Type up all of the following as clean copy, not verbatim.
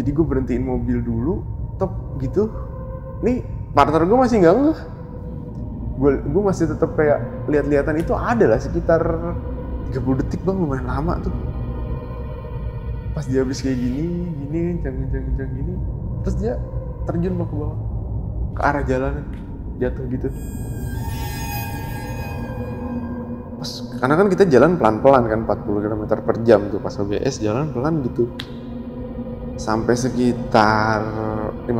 Jadi gue berhentiin mobil dulu, top gitu. Nih partner gue masih nggak ngeh. Gue masih tetap kayak lihat-lihatan, itu ada lah sekitar 30 detik bang, lumayan lama tuh. Pas dia habis kayak gini, kencang gini, terus dia terjun ke bawah, ke arah jalanan, jatuh gitu. Pas, karena kan kita jalan pelan-pelan kan, 40 km per jam tuh, pas ABS jalan pelan gitu. Sampai sekitar 50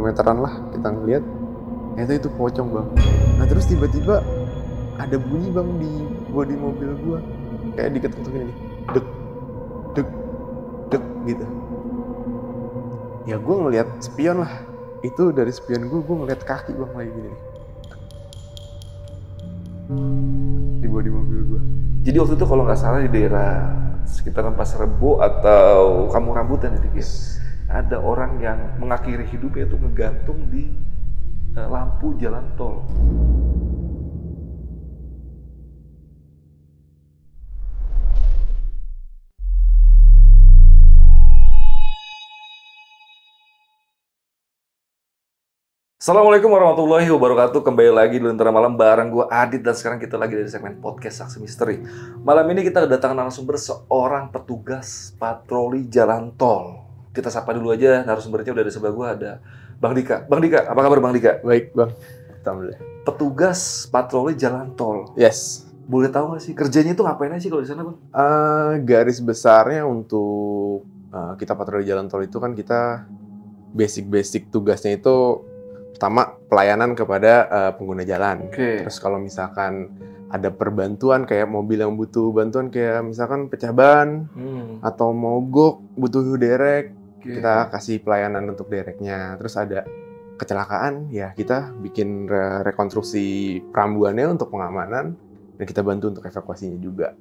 meteran lah kita ngeliat, ternyata itu pocong bang. Nah terus tiba-tiba ada bunyi bang di bodi mobil gua, kayak diketuk-ketukin nih, dek gitu. Ya gue ngeliat spion lah, itu dari spion gue ngeliat kaki bang lagi gini nih di bodi mobil gue. Jadi waktu itu kalau nggak salah di daerah sekitaran Pasar Rebo atau Kampung Rambutan ya, guys, ada orang yang mengakhiri hidupnya itu ngegantung di lampu jalan tol. Assalamualaikum warahmatullahi wabarakatuh. Kembali lagi di Lentera Malam bareng gue Adit, dan sekarang kita lagi dari segmen podcast Saksi Misteri. Malam ini kita kedatangan narasumber seorang petugas patroli jalan tol. Kita sapa dulu aja narasumbernya, udah di sebelah gue ada Bang Dika. Bang Dika, apa kabar Bang Dika? Baik bang, alhamdulillah. Petugas patroli jalan tol. Yes. Boleh tahu nggak sih kerjanya itu ngapain aja sih kalau di sana bang? Garis besarnya untuk kita patroli jalan tol itu kan kita basic tugasnya itu pertama pelayanan kepada pengguna jalan. Okay. Terus kalau misalkan ada perbantuan kayak mobil yang butuh bantuan kayak misalkan pecah ban atau mogok butuh derek, kita kasih pelayanan untuk dereknya. Terus ada kecelakaan, ya kita bikin rekonstruksi perambuannya untuk pengamanan dan kita bantu untuk evakuasinya juga.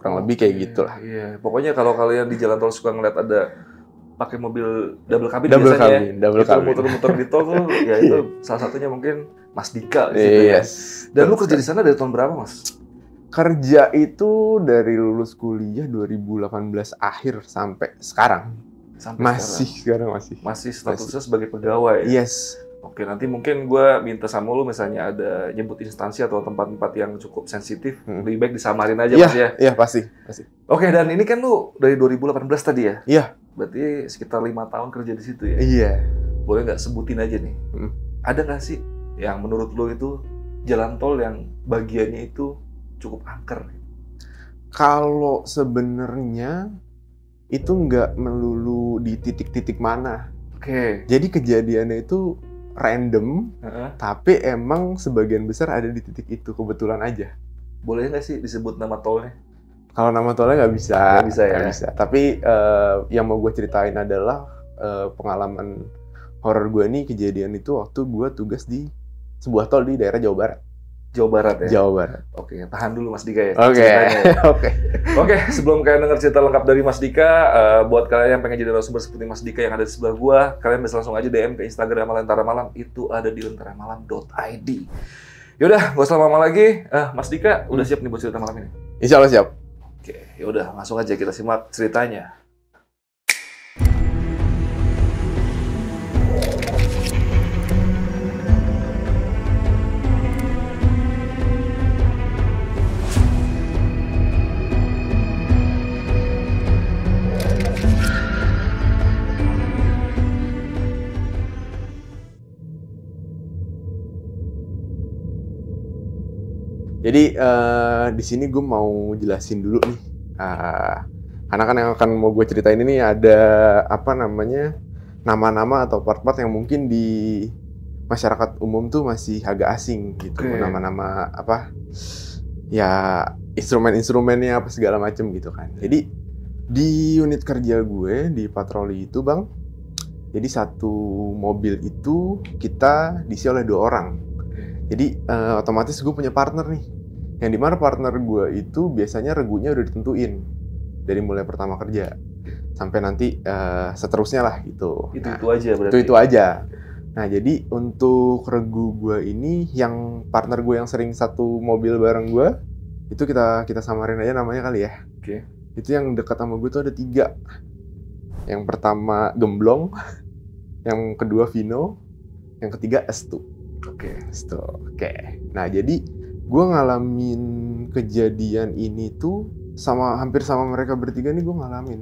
Kurang lebih kayak gitulah. Iya, pokoknya kalau kalian di jalan tol suka ngeliat ada pakai mobil double cabin muter-muter di tol tuh, ya itu salah satunya mungkin Mas Dika di situ ya. Dan lu kerja di sana dari tahun berapa, Mas? Kerja itu dari lulus kuliah 2018 akhir sampai sekarang. Masih statusnya sebagai pegawai. Yes. Oke, nanti mungkin gue minta sama lu misalnya ada nyebut instansi atau tempat-tempat yang cukup sensitif, lebih baik disamarin aja, Mas ya. Iya, pasti. Oke, dan ini kan lu dari 2018 tadi ya? Iya. Berarti sekitar 5 tahun kerja di situ ya? Iya. Boleh nggak sebutin aja nih? Ada nggak sih yang menurut lo itu jalan tol yang bagiannya itu cukup angker? Kalau sebenarnya itu nggak melulu di titik-titik mana. Oke. Jadi kejadiannya itu random, tapi emang sebagian besar ada di titik itu, kebetulan aja. Boleh nggak sih disebut nama tolnya? Kalau nama tolnya nggak bisa. Nggak bisa. Tapi yang mau gue ceritain adalah pengalaman horor gue nih. Kejadian itu waktu gue tugas di sebuah tol di daerah Jawa Barat. Jawa Barat ya? Jawa Barat. Oke, tahan dulu Mas Dika ya. Oke. Sebelum kalian denger cerita lengkap dari Mas Dika, buat kalian yang pengen jadi narasumber seperti Mas Dika yang ada di sebelah gua, kalian bisa langsung aja DM ke Instagram Lentera Malam, itu ada di lenteramalam.id. Yaudah, gak usah lama lagi. Mas Dika, udah siap nih buat cerita malam ini? Insya Allah siap. Oke, yaudah langsung aja kita simak ceritanya. Jadi di sini gue mau jelasin dulu nih, karena kan yang akan mau gue ceritain ini ada nama-nama atau part-part yang mungkin di masyarakat umum tuh masih agak asing gitu. Nama-nama ya instrumen-instrumennya apa segala macem gitu kan. Jadi di unit kerja gue di patroli itu bang, jadi satu mobil itu kita diisi oleh 2 orang. Jadi otomatis gue punya partner nih, yang dimana partner gue itu biasanya regunya udah ditentuin dari mulai pertama kerja sampai nanti seterusnya lah gitu. Itu aja berarti? Itu aja. Nah jadi untuk regu gue ini, yang partner gue yang sering satu mobil bareng gue, itu kita samarin aja namanya kali ya. Oke. Itu yang dekat sama gue tuh ada 3. Yang pertama Gemblong, yang kedua Vino, yang ketiga Estu. Oke. Estu. Oke. Nah, jadi gue ngalamin kejadian ini tuh hampir sama mereka bertiga nih gue ngalamin.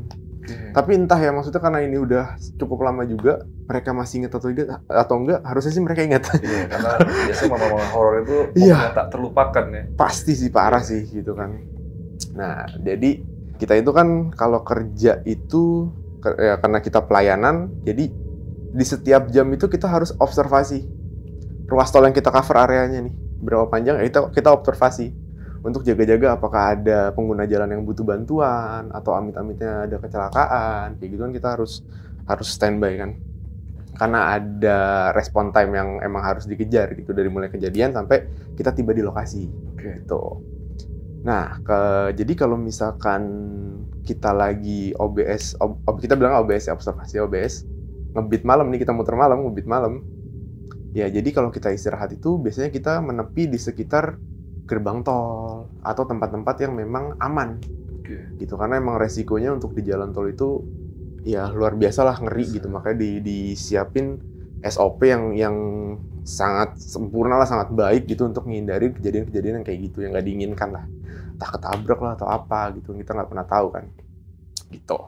Tapi entah ya, maksudnya karena ini udah cukup lama juga, mereka masih ingat atau enggak, harusnya sih mereka ingat. Iya, karena biasanya momen-momen horor itu tak terlupakan ya. Pasti sih, parah sih gitu kan. Nah, jadi kita itu kan kalau kerja itu, ya karena kita pelayanan, jadi di setiap jam itu kita harus observasi ruas tol yang kita cover areanya nih, berapa panjang, ya kita observasi untuk jaga-jaga apakah ada pengguna jalan yang butuh bantuan atau amit-amitnya ada kecelakaan, kayak gitu kan kita harus standby kan, karena ada respon time yang emang harus dikejar gitu dari mulai kejadian sampai kita tiba di lokasi. Gitu. Nah, jadi kalau misalkan kita lagi OBS, kita bilang OBS ya, observasi OBS, ngebit malam nih, kita muter malam, ngebit malam. Ya, jadi kalau kita istirahat itu biasanya kita menepi di sekitar gerbang tol atau tempat-tempat yang memang aman. Gitu, karena emang resikonya untuk di jalan tol itu ya luar biasa lah, ngeri gitu. Makanya disiapin SOP yang sangat sempurna lah, sangat baik gitu untuk menghindari kejadian-kejadian yang kayak gitu, yang nggak diinginkan lah. Entah ketabrak lah atau apa gitu, kita nggak pernah tahu kan. Gitu.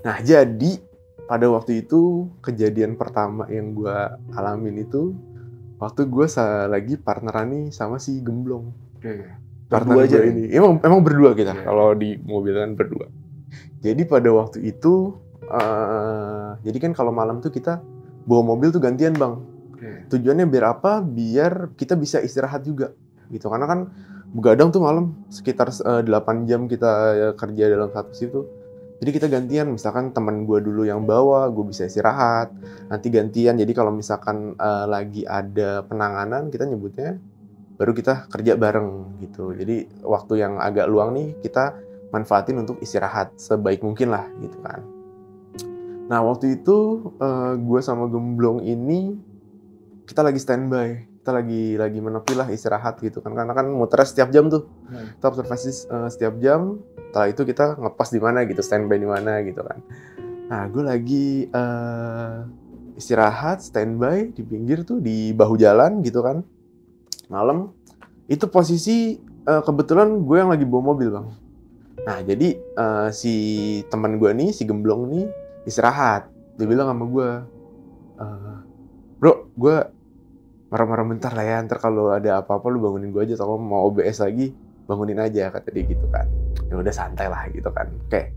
Nah, jadi pada waktu itu kejadian pertama yang gue alamin itu waktu gue lagi partneran nih sama si Gemblong. Partner aja ini. Emang berdua kita. Kalau di mobil kan berdua. Jadi pada waktu itu, jadi kan kalau malam tuh kita bawa mobil tuh gantian, Bang. Tujuannya biar apa? Biar kita bisa istirahat juga. Gitu. Karena kan begadang tuh malam sekitar 8 jam kita kerja dalam satu shift tuh. Jadi kita gantian, misalkan teman gue dulu yang bawa, gue bisa istirahat. Nanti gantian, jadi kalau misalkan lagi ada penanganan, kita nyebutnya, baru kita kerja bareng gitu. Jadi waktu yang agak luang nih, kita manfaatin untuk istirahat sebaik mungkin lah gitu kan. Nah, waktu itu gue sama Gemblong ini, kita lagi standby. Kita lagi menepi lah, istirahat gitu kan. Karena kan muternya setiap jam tuh. Kita observasi setiap jam. Setelah itu kita ngepas di mana gitu, standby di mana gitu kan. Nah, gue lagi istirahat, standby di pinggir tuh, di bahu jalan gitu kan. Malam, itu posisi kebetulan gue yang lagi bawa mobil, Bang. Nah, jadi si teman gue nih, si Gemblong nih, istirahat. Dia bilang sama gue, bro, gue marah-marah bentar lah ya, ntar kalau ada apa-apa lu bangunin gue aja, kalau mau OBS lagi, bangunin aja, kata dia gitu kan. Ya udah santai lah gitu kan. Oke,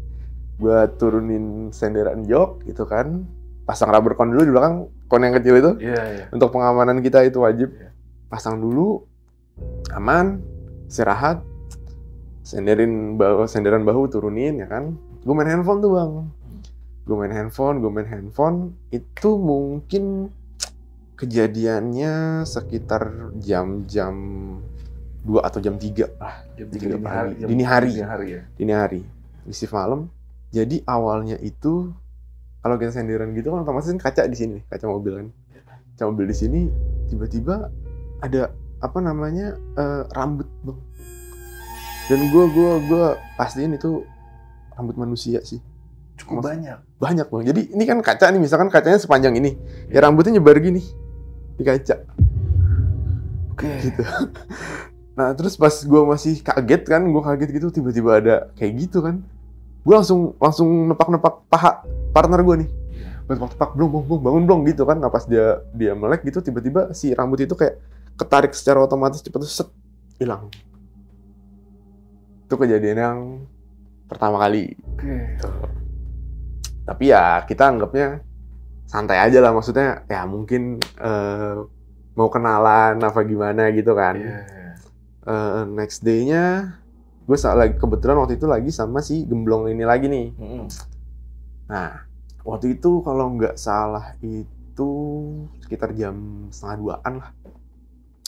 gue turunin senderan jok gitu kan, pasang rubber cone dulu di belakang, cone yang kecil itu. Untuk pengamanan kita itu wajib. Pasang dulu, aman, istirahat, senderan bahu turunin ya kan. Gue main handphone tuh, Bang. Gue main handphone, itu mungkin kejadiannya sekitar jam 2 atau jam 3 lah. Dini hari ya. Di shift malam. Jadi awalnya itu, kalau kita senderan gitu kan otomatis kaca di sini, kaca mobil kan. Kaca mobil di sini, tiba-tiba ada rambut, Bang. Dan gue pastiin itu rambut manusia sih. Cukup banyak, Bang. Jadi ini kan kaca nih, misalkan kacanya sepanjang ini, ya rambutnya nyebar gini di kaca. Gitu. Nah, terus pas gue masih kaget gitu, tiba-tiba ada kayak gitu kan. Gue langsung nepak-nepak paha partner gue nih. Nepak-nepak, bangun gitu kan. Nah, pas dia melek gitu, tiba-tiba si rambut itu kayak ketarik secara otomatis, cepet set, hilang. Itu kejadian yang pertama kali. Tapi ya kita anggapnya santai aja lah, maksudnya ya mungkin mau kenalan apa gimana gitu kan. Next day-nya gue kebetulan waktu itu lagi sama si Gemblong ini lagi nih. Nah, waktu itu kalau nggak salah itu sekitar jam 1:30-an lah.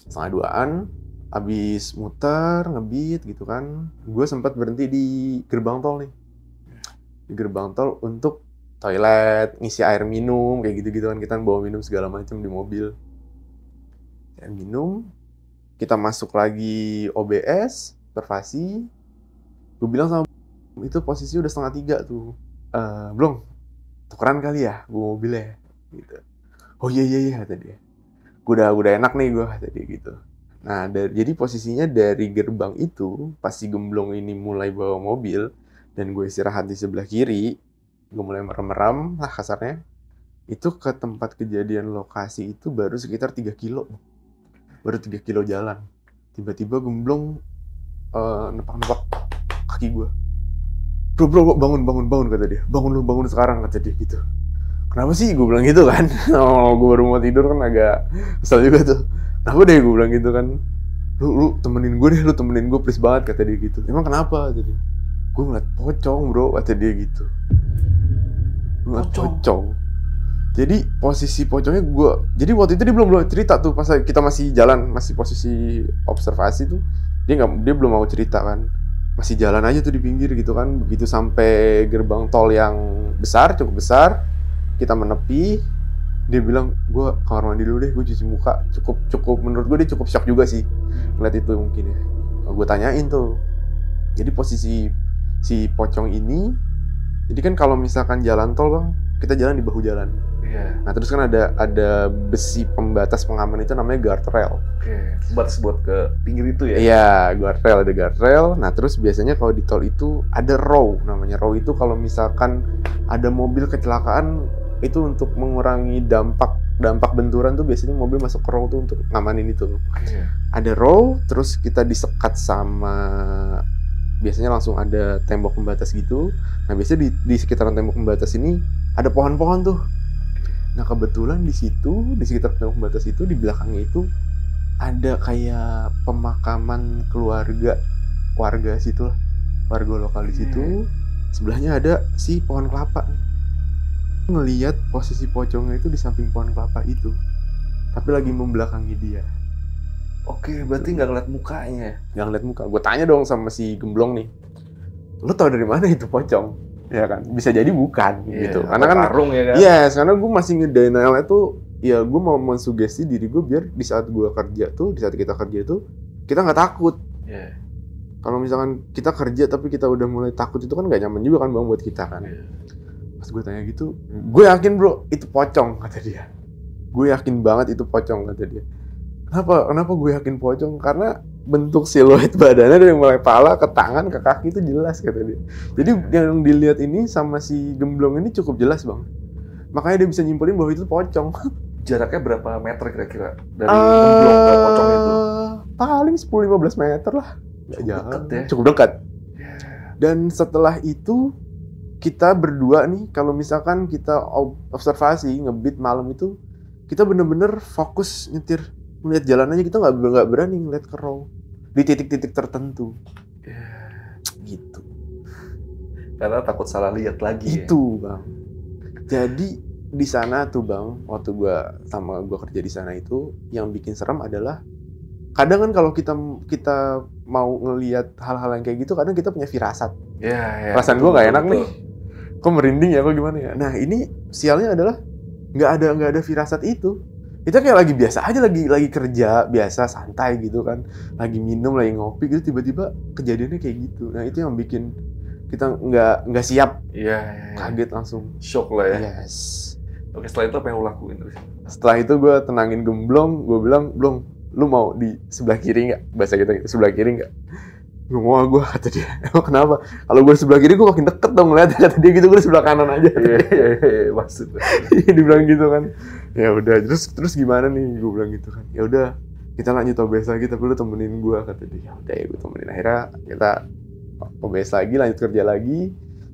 1:30-an, habis muter, ngebit gitu kan. Gue sempat berhenti di gerbang tol nih. Di gerbang tol untuk toilet, ngisi air minum, kayak gitu-gitu kan. Kita bawa minum segala macam di mobil. Air minum, kita masuk lagi OBS, observasi. Gue bilang sama itu posisi udah 2:30 tuh. Blong, tukeran kali ya gue mobilnya gitu. Oh iya kata dia. Udah enak nih gue kata dia gitu. Nah, jadi posisinya dari gerbang itu pas si gemblong ini mulai bawa mobil dan gue istirahat di sebelah kiri, gue mulai merem-merem lah kasarnya. Itu ke tempat kejadian lokasi itu baru sekitar 3 kilo. Baru 3 kilo jalan. Tiba-tiba gemblong nepak-nepak kaki gue. Bro, bangun kata dia. Bangun sekarang kata dia gitu. Kenapa sih gue bilang gitu kan? Oh, gue baru mau tidur kan agak kesel juga tuh. Kenapa deh gue bilang gitu kan? Lu temenin gue please banget kata dia gitu. Emang kenapa kata dia? Gue ngeliat pocong bro kata dia gitu. Ngeliat pocong. Jadi posisi pocongnya gue. Jadi waktu itu dia belum cerita tuh pas kita masih jalan, masih posisi observasi tuh. Dia belum mau cerita kan. Masih jalan aja tuh di pinggir gitu kan. Begitu sampai gerbang tol yang cukup besar, kita menepi. Dia bilang, gue kamar mandi dulu deh, gue cuci muka. Cukup menurut gue dia cukup shock juga sih ngeliat itu mungkin ya. Gue tanyain tuh. Jadi posisi si pocong ini, jadi kan kalau misalkan jalan tol bang, kita jalan di bahu jalan. Iya. Nah terus kan ada besi pembatas pengaman itu namanya guardrail. Oke, pembatas buat ke pinggir itu ya? Iya, ada guardrail. Nah terus biasanya kalau di tol itu ada row, namanya row itu kalau misalkan ada mobil kecelakaan itu untuk mengurangi dampak benturan tuh biasanya mobil masuk ke row tuh untuk ngamanin itu. Oke. Ada row, terus kita disekat sama biasanya langsung ada tembok pembatas gitu. Nah biasanya di sekitaran tembok pembatas ini ada pohon-pohon tuh. Nah kebetulan di situ, di sekitar tembok pembatas itu, di belakangnya itu ada kayak pemakaman warga situ lah, warga lokal di situ. Sebelahnya ada si pohon kelapa. Ngelihat posisi pocongnya itu di samping pohon kelapa itu, tapi lagi membelakangi dia. Oke, berarti nggak ngeliat mukanya? Nggak ngeliat muka. Gue tanya dong sama si gemblong nih, lo tau dari mana itu pocong? Ya kan, bisa jadi bukan gitu. Karena kan karung ya kan? Yes, karena gue masih ngedenialnya tuh, ya gue mau mensugesti diri gue biar di saat gue kerja tuh, di saat kita kerja tuh, kita nggak takut. Yeah. Kalau misalkan kita kerja tapi kita udah mulai takut itu kan nggak nyaman juga kan bang buat kita kan. Yeah. Pas gue tanya gitu, gue yakin bro itu pocong kata dia. Gue yakin banget itu pocong kata dia. Kenapa gue yakin pocong? Karena bentuk siluet badannya dari mulai kepala ke tangan ke kaki itu jelas kata dia. Jadi yang dilihat ini sama si gemblong ini cukup jelas bang. Makanya dia bisa nyimpulin bahwa itu pocong. Jaraknya berapa meter kira-kira dari gemblong ke pocong itu? Paling 10-15 meter lah. Cukup dekat ya? Cukup dekat. Dan setelah itu kita berdua nih, kalau misalkan kita observasi ngebeat malam itu, kita bener-bener fokus nyetir, melihat jalanannya, kita nggak berani ngeliat ke row di titik-titik tertentu. Gitu. Karena takut salah lihat lagi. Itu bang. Jadi di sana tuh bang, waktu gua kerja di sana itu, yang bikin serem adalah kadang kan kalau kita mau ngelihat hal-hal yang kayak gitu, kadang kita punya firasat. Ya, perasaan gue nggak enak nih, kok merinding ya, kok gimana ya. Nah ini sialnya adalah nggak ada firasat itu. Kita kayak lagi biasa aja, lagi kerja biasa santai gitu kan, lagi minum, lagi ngopi gitu, tiba-tiba kejadiannya kayak gitu. Nah itu yang bikin kita nggak siap. Iya. Kaget langsung, shock lah ya. Yes. Oke, setelah itu apa yang lo lakuin terus? Setelah itu gue tenangin gemblong, gue bilang, "Blong, lu mau di sebelah kiri nggak?" Bahasa kita gitu, sebelah kiri nggak? Nggak mau gue, kata dia. Emang kenapa? Kalau gue di sebelah kiri gue makin deket dong ngeliat, kata dia gitu. Gue di sebelah kanan aja. Iya, maksud. Dibilang gitu kan. Ya udah, terus gimana nih? Gue bilang gitu kan. Ya udah, kita lanjut OBS lagi, tapi lu temenin gue, kata dia. Ya udah ya gue temenin. Akhirnya kita OBS lagi, lanjut kerja lagi.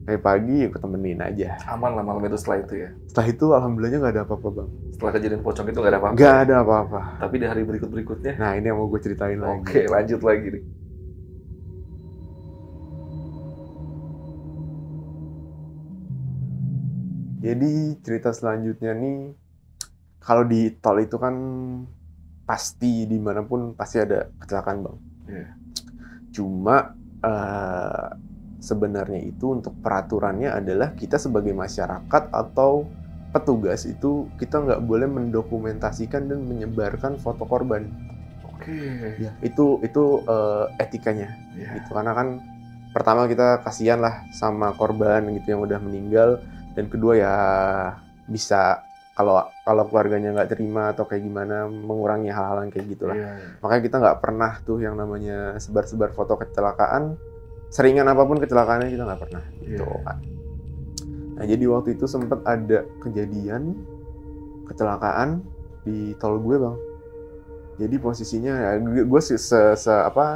Sampai pagi ya gue temenin aja. Aman lah malam itu setelah itu ya? Setelah itu alhamdulillahnya nggak ada apa-apa bang. Setelah kejadian pocong itu nggak ada apa-apa? Nggak ada apa-apa. Tapi di hari berikutnya? Nah ini yang mau gue ceritain lagi. Oke, lanjut lagi nih. Jadi cerita selanjutnya nih, kalau di tol itu kan pasti dimanapun pasti ada kecelakaan bang. Yeah. Cuma sebenarnya itu untuk peraturannya adalah kita sebagai masyarakat atau petugas itu kita nggak boleh mendokumentasikan dan menyebarkan foto korban. Oke. Ya, itu etikanya. Yeah. Gitu. Karena kan pertama kita kasihan lah sama korban gitu yang udah meninggal. Dan kedua ya bisa kalau keluarganya nggak terima atau kayak gimana mengurangi hal-hal yang kayak gitulah. Makanya kita nggak pernah tuh yang namanya sebar-sebar foto kecelakaan, seringan apapun kecelakaannya kita nggak pernah gitu kan. Nah jadi waktu itu sempat ada kejadian kecelakaan di tol gue bang. Jadi posisinya ya, gue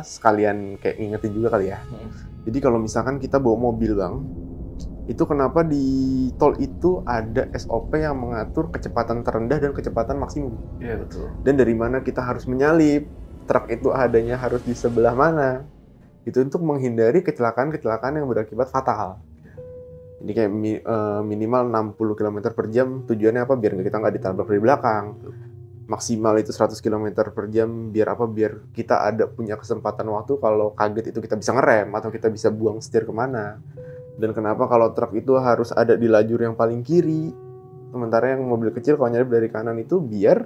sekalian kayak ngingetin juga kali ya. Jadi kalau misalkan kita bawa mobil bang, itu kenapa di tol itu ada SOP yang mengatur kecepatan terendah dan kecepatan maksimum. Iya betul. Dan dari mana kita harus menyalip, truk itu adanya harus di sebelah mana. Itu untuk menghindari kecelakaan-kecelakaan yang berakibat fatal. Jadi kayak minimal 60 km per jam, tujuannya apa? Biar kita nggak ditabrak dari belakang. Maksimal itu 100 km per jam, biar apa? Biar kita punya kesempatan waktu kalau kaget itu kita bisa ngerem atau kita bisa buang setir kemana. Dan kenapa kalau truk itu harus ada di lajur yang paling kiri, sementara yang mobil kecil kalau nyalip dari kanan itu biar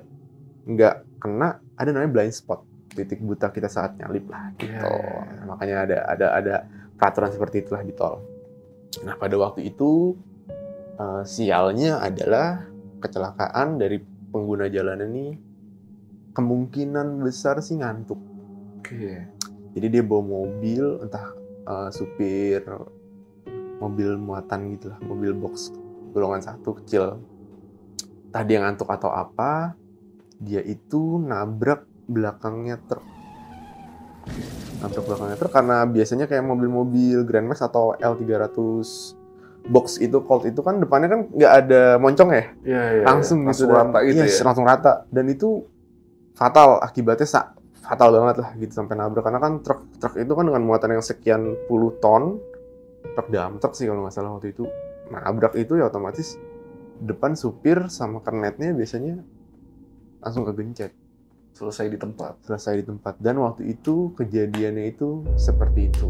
nggak kena ada namanya blind spot, titik buta kita saat nyalip lah gitu. Makanya ada peraturan seperti itulah di tol. Nah pada waktu itu sialnya adalah kecelakaan dari pengguna jalan ini kemungkinan besar sih ngantuk. Jadi dia bawa mobil entah supir mobil muatan gitu lah, mobil box golongan 1 kecil. Entah dia ngantuk atau apa, dia itu nabrak belakangnya truk. Karena biasanya kayak mobil-mobil Grand Max atau L300 box itu, Colt itu kan depannya kan nggak ada moncong ya? Langsung gitu. Rata gitu ya? Langsung rata. Dan itu fatal, akibatnya fatal banget lah gitu sampai nabrak. Karena kan truk itu kan dengan muatan yang sekian puluh ton, truk dump truck sih kalau nggak salah waktu itu, nabrak itu ya otomatis depan supir sama kernetnya biasanya langsung kegencet. Selesai di tempat. Dan waktu itu kejadiannya itu seperti itu.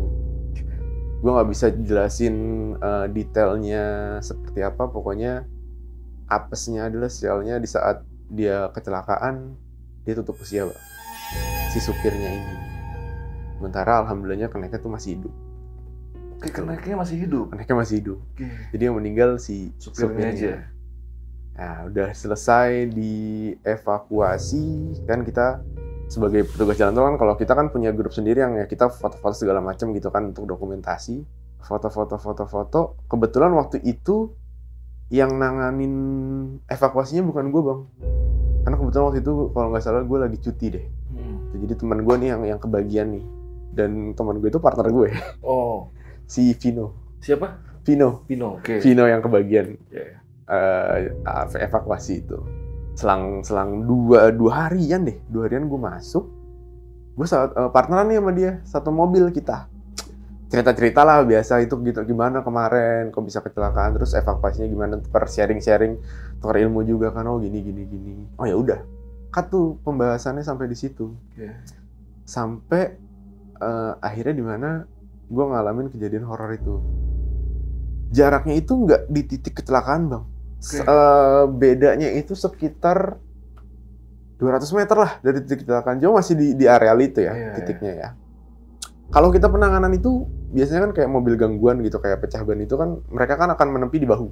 Gue nggak bisa jelasin detailnya seperti apa, pokoknya apesnya adalah sialnya di saat dia kecelakaan dia tutup usia bang, si supirnya ini. Sementara alhamdulillahnya kernetnya tuh masih hidup. Kernetnya masih hidup. Jadi yang meninggal si supirnya aja. Nah, udah selesai dievakuasi kan, kita sebagai petugas jalan tol kan kalau kita kan punya grup sendiri yang ya kita foto-foto segala macam gitu kan untuk dokumentasi, foto. Kebetulan waktu itu yang nanganin evakuasinya bukan gue bang, karena kebetulan waktu itu kalau nggak salah gue lagi cuti deh. Jadi teman gue nih yang kebagian nih, dan teman gue itu partner gue. Si Vino. Siapa? Vino. Oke. Vino yang kebagian evakuasi itu. Selang dua harian gue masuk. Gue partneran nih sama dia, satu mobil kita. Cerita lah biasa itu gitu, gimana kemarin kok bisa kecelakaan, terus evakuasinya gimana, tukar sharing, tukar ilmu juga kan, oh gini. Oh ya udah. Cut tuh pembahasannya sampai di situ. Sampai akhirnya di mana gue ngalamin kejadian horor itu. Jaraknya itu nggak di titik kecelakaan bang. Bedanya itu sekitar 200 meter lah dari titik kecelakaan. Jauh masih di areal itu ya, titiknya ya. Kalau kita penanganan itu biasanya kan kayak mobil gangguan gitu, kayak pecah ban itu kan mereka kan akan menepi di bahu.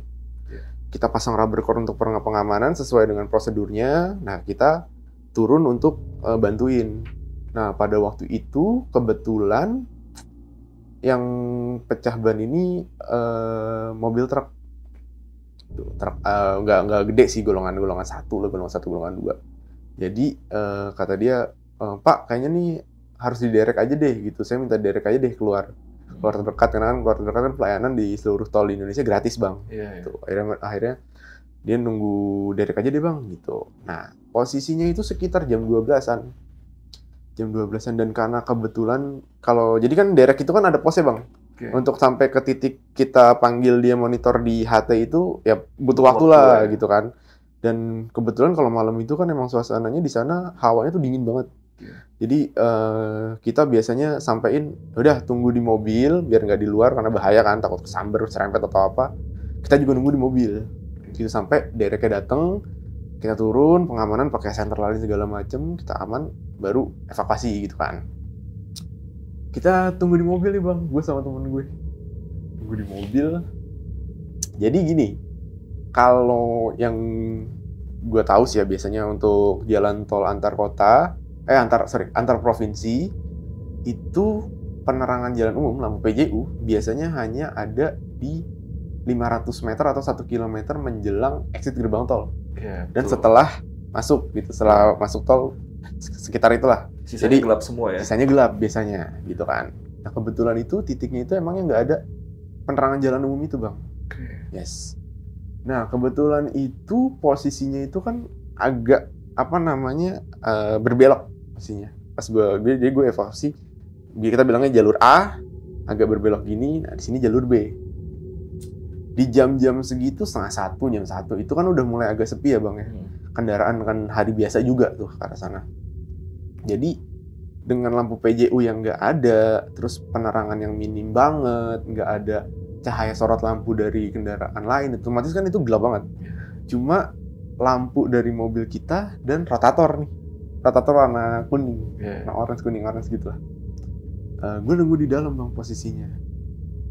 Kita pasang rubber core untuk pengamanan sesuai dengan prosedurnya. Nah kita turun untuk bantuin. Nah pada waktu itu kebetulan yang pecah ban ini mobil truk nggak gede sih, golongan 1 lah, golongan 2. Jadi kata dia, Pak kayaknya nih harus diderek aja deh gitu, saya minta derek aja deh keluar terdekat, karena keluar terdekat kan pelayanan di seluruh tol di Indonesia gratis bang. Gitu. Akhirnya dia nunggu derek aja deh bang gitu. Nah posisinya itu sekitar jam 12-an dan karena kebetulan jadi kan derek itu kan ada posnya bang. Untuk sampai ke titik kita panggil dia monitor di HT itu ya butuh waktu lah gitu kan. Dan kebetulan kalau malam itu kan emang suasananya di sana hawanya tuh dingin banget. Jadi kita biasanya sampein udah tunggu di mobil biar nggak di luar karena bahaya kan, takut kesamber, serempet atau apa. Kita juga nunggu di mobil. Gitu sampai dereknya datang, kita turun, pengamanan pakai senter lalin segala macem, kita aman, baru evakuasi gitu kan. Kita tunggu di mobil nih bang, gue sama temen gue. Tunggu di mobil. Jadi gini, kalau yang gue tahu sih ya biasanya untuk jalan tol antar kota, antar provinsi itu penerangan jalan umum lampu PJU biasanya hanya ada di 500 meter atau 1 kilometer menjelang exit gerbang tol. Dan setelah masuk gitu, setelah masuk tol sekitar itulah. Sisanya gelap semua ya? Sisanya gelap biasanya gitu kan. Nah kebetulan itu titiknya itu emangnya nggak ada penerangan jalan umum itu bang. Yes. Nah kebetulan itu posisinya itu kan agak berbelok posisinya. Pas jadi gue evaluasi, kita bilangnya jalur A agak berbelok gini. Nah di sini jalur B. Di jam-jam segitu jam 1 itu kan udah mulai agak sepi ya bang ya. Kendaraan kan hari biasa juga tuh ke arah sana. Jadi dengan lampu PJU yang nggak ada, terus penerangan yang minim banget, nggak ada cahaya sorot lampu dari kendaraan lain, otomatis kan itu gelap banget. Cuma lampu dari mobil kita dan rotator warna kuning, orange gitu lah. Gue nunggu di dalam bang posisinya.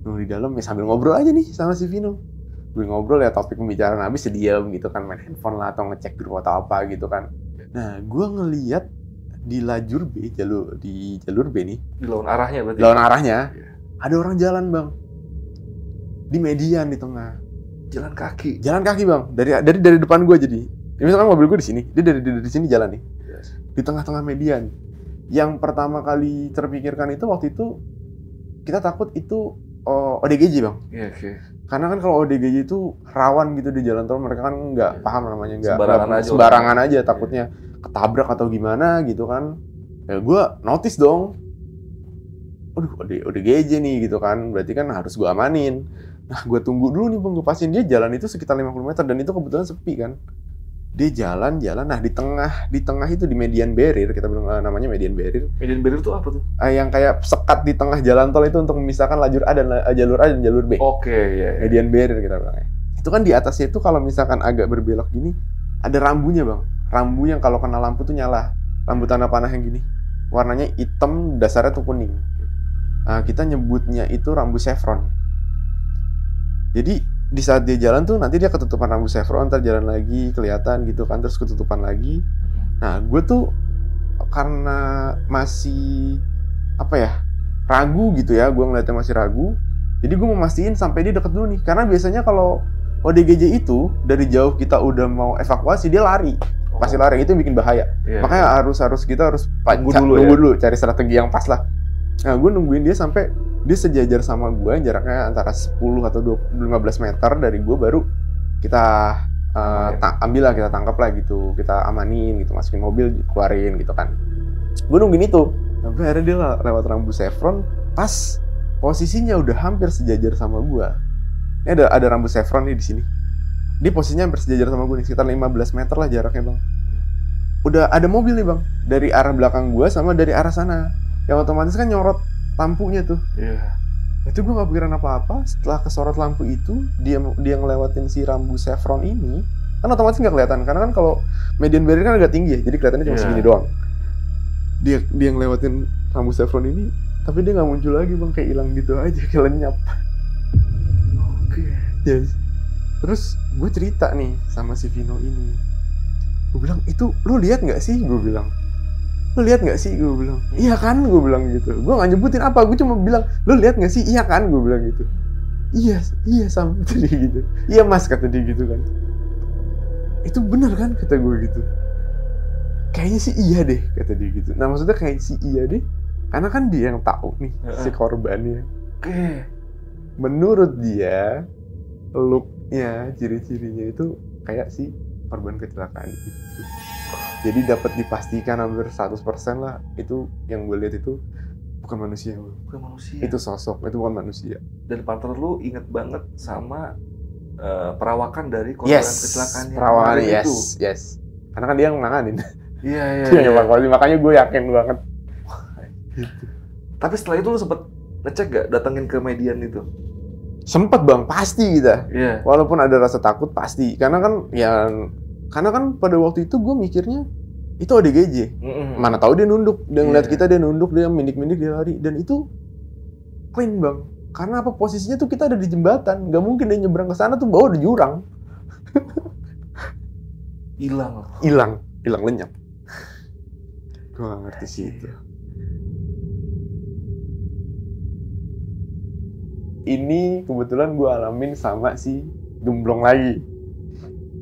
Nunggu di dalam ya sambil ngobrol aja nih sama si Vino. Gue ngobrol ya, topik pembicaraan habis ya diam gitu kan, main handphone lah atau ngecek grup atau apa gitu kan. Nah gue ngeliat di lajur B, di jalur B nih, di lawan arahnya berarti? Lawan arahnya, ada orang jalan bang, di median di tengah. Jalan kaki bang, dari depan gue jadi. Misalkan mobil gue di sini, dia dari sini jalan nih, di tengah-tengah median. Yang pertama kali terpikirkan itu waktu itu kita takut itu ODGJ bang. Karena kan kalau ODGJ itu rawan gitu di jalan tol, mereka kan nggak paham namanya, nggak sembarangan aja takutnya ketabrak atau gimana gitu kan. Ya gue notice dong, ODGJ nih gitu kan, berarti kan harus gue amanin. Nah gue tunggu dulu nih bang, gue pastiin dia jalan itu sekitar 50 meter dan itu kebetulan sepi kan. Dia jalan, nah di tengah itu di median barrier, kita bilang namanya median barrier. Median barrier itu apa tuh? Yang kayak sekat di tengah jalan tol itu untuk memisahkan lajur A dan jalur B. Iya. Median barrier kita bilangnya. Itu kan di atasnya itu kalau misalkan agak berbelok gini, ada rambunya bang. Rambu yang kalau kena lampu tuh nyala. Rambu tanda panah yang gini. Warnanya hitam, dasarnya tuh kuning. Nah, kita nyebutnya itu rambu chevron. Jadi di saat dia jalan tuh nanti dia ketutupan rambu chevron, ntar jalan lagi kelihatan gitu kan, terus ketutupan lagi. Nah gue tuh karena masih ragu gitu ya, gue ngeliatnya masih ragu. Jadi gue mau mastiin sampai dia deket dulu nih, karena biasanya kalau ODGJ itu dari jauh kita udah mau evakuasi dia lari, pasti lari, itu yang bikin bahaya. Makanya kita harus nunggu dulu, cari strategi yang pas lah. Nah gue nungguin dia sampai dia sejajar sama gue, jaraknya antara 10 atau 15 meter dari gue, baru kita kita tangkap lah gitu, kita amanin gitu, masukin mobil, keluarin gitu kan. Gue nungguin itu, sampai akhirnya dia lewat rambu chevron, pas posisinya udah hampir sejajar sama gue. Ini ada rambu chevron nih di sini. Dia posisinya hampir sejajar sama gue nih, sekitar 15 meter lah jaraknya bang. Udah ada mobil nih bang, dari arah belakang gue sama dari arah sana, yang otomatis kan nyorot lampunya tuh. Itu gue gak pikiran apa-apa. Setelah kesorot lampu itu, dia ngelewatin si rambu chevron ini, kan otomatis gak kelihatan, karena kan kalau median barrier kan agak tinggi ya, jadi kelihatannya cuma segini doang. Dia ngelewatin rambu chevron ini, tapi dia gak muncul lagi bang, kayak hilang gitu aja, kayak lenyap. Yes. Terus gue cerita nih sama si Vino ini, gue bilang, itu lu lihat gak sih? Gue bilang, lu lihat nggak sih? Gue bilang, iya kan? Gue bilang gitu. Gue nggak nyebutin apa, gue cuma bilang, lu lihat nggak sih? Iya kan? Gue bilang gitu. Iya sama, kata dia gitu. Iya mas, kata dia gitu kan. Itu benar kan? Kata gue gitu. Kayaknya sih iya deh, kata dia gitu. Nah maksudnya kayak sih iya deh, karena kan dia yang tahu nih si korbannya. Menurut dia, looknya, ciri-cirinya itu kayak si korban kecelakaan itu. Jadi dapat dipastikan hampir 100% lah, itu yang gue lihat itu bukan manusia. Itu sosok, itu bukan manusia. Dan partner lu inget banget sama perawakan dari korban kecelakaan perawakan itu. Yes. Karena kan dia yang nanganin. Iya. Makanya gue yakin banget. Gitu. Tapi setelah itu lu sempet ngecek gak datengin ke median itu? Sempet bang, pasti kita. Walaupun ada rasa takut pasti, karena kan pada waktu itu gue mikirnya itu ODGJ. Mana tahu dia nunduk, dia ngeliat kita, dia nunduk, dia mindik-mindik, dia lari, dan itu clean bang. Karena apa, posisinya tuh kita ada di jembatan, nggak mungkin dia nyebrang ke sana tuh bawah ada jurang. Hilang lenyap. Gue gak ngerti sih itu. Ini kebetulan gue alamin sama si gemblong lagi.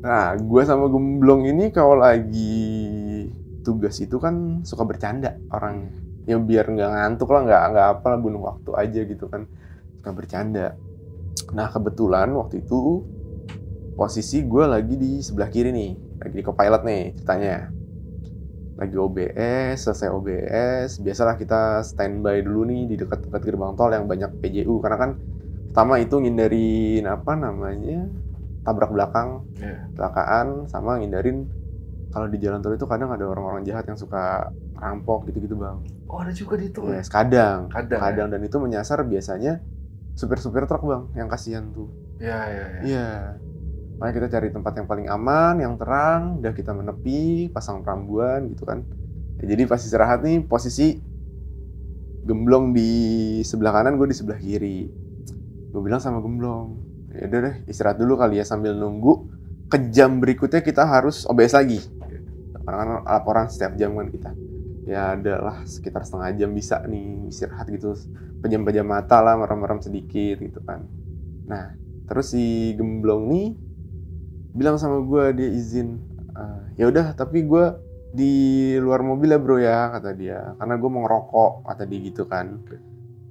Nah, gue sama gemblong ini kalau lagi tugas itu kan suka bercanda orangnya. Ya biar nggak ngantuk lah, nggak apa lah, bunuh waktu aja gitu kan. Suka bercanda. Nah, kebetulan waktu itu posisi gue lagi di sebelah kiri nih, lagi di co-pilot nih ceritanya. Lagi OBS, selesai OBS, biasalah kita standby dulu nih di dekat-dekat gerbang tol yang banyak PJU, karena kan pertama itu ngindarin tabrak belakang, kecelakaan, sama ngindarin kalau di jalan tol itu kadang ada orang-orang jahat yang suka rampok gitu-gitu bang. Oh ada juga di tol? Yes, kadang ya? Dan itu menyasar biasanya supir-supir truk bang, yang kasihan tuh. Iya. Makanya kita cari tempat yang paling aman, yang terang, udah kita menepi, pasang perambuan gitu kan. Ya, jadi pas istirahat nih, posisi gemblong di sebelah kanan, gue di sebelah kiri. Gue bilang sama gemblong, ya udah deh istirahat dulu kali ya sambil nunggu ke jam berikutnya kita harus OBS lagi. Karena laporan setiap jam kan kita. Ya adalah sekitar setengah jam bisa nih istirahat gitu, pejam-pejam mata lah, merem-merem sedikit gitu kan. Nah terus si gemblong nih bilang sama gue, dia izin, ya udah tapi gue di luar mobil ya bro ya, kata dia, karena gue mau ngerokok, kata dia gitu kan.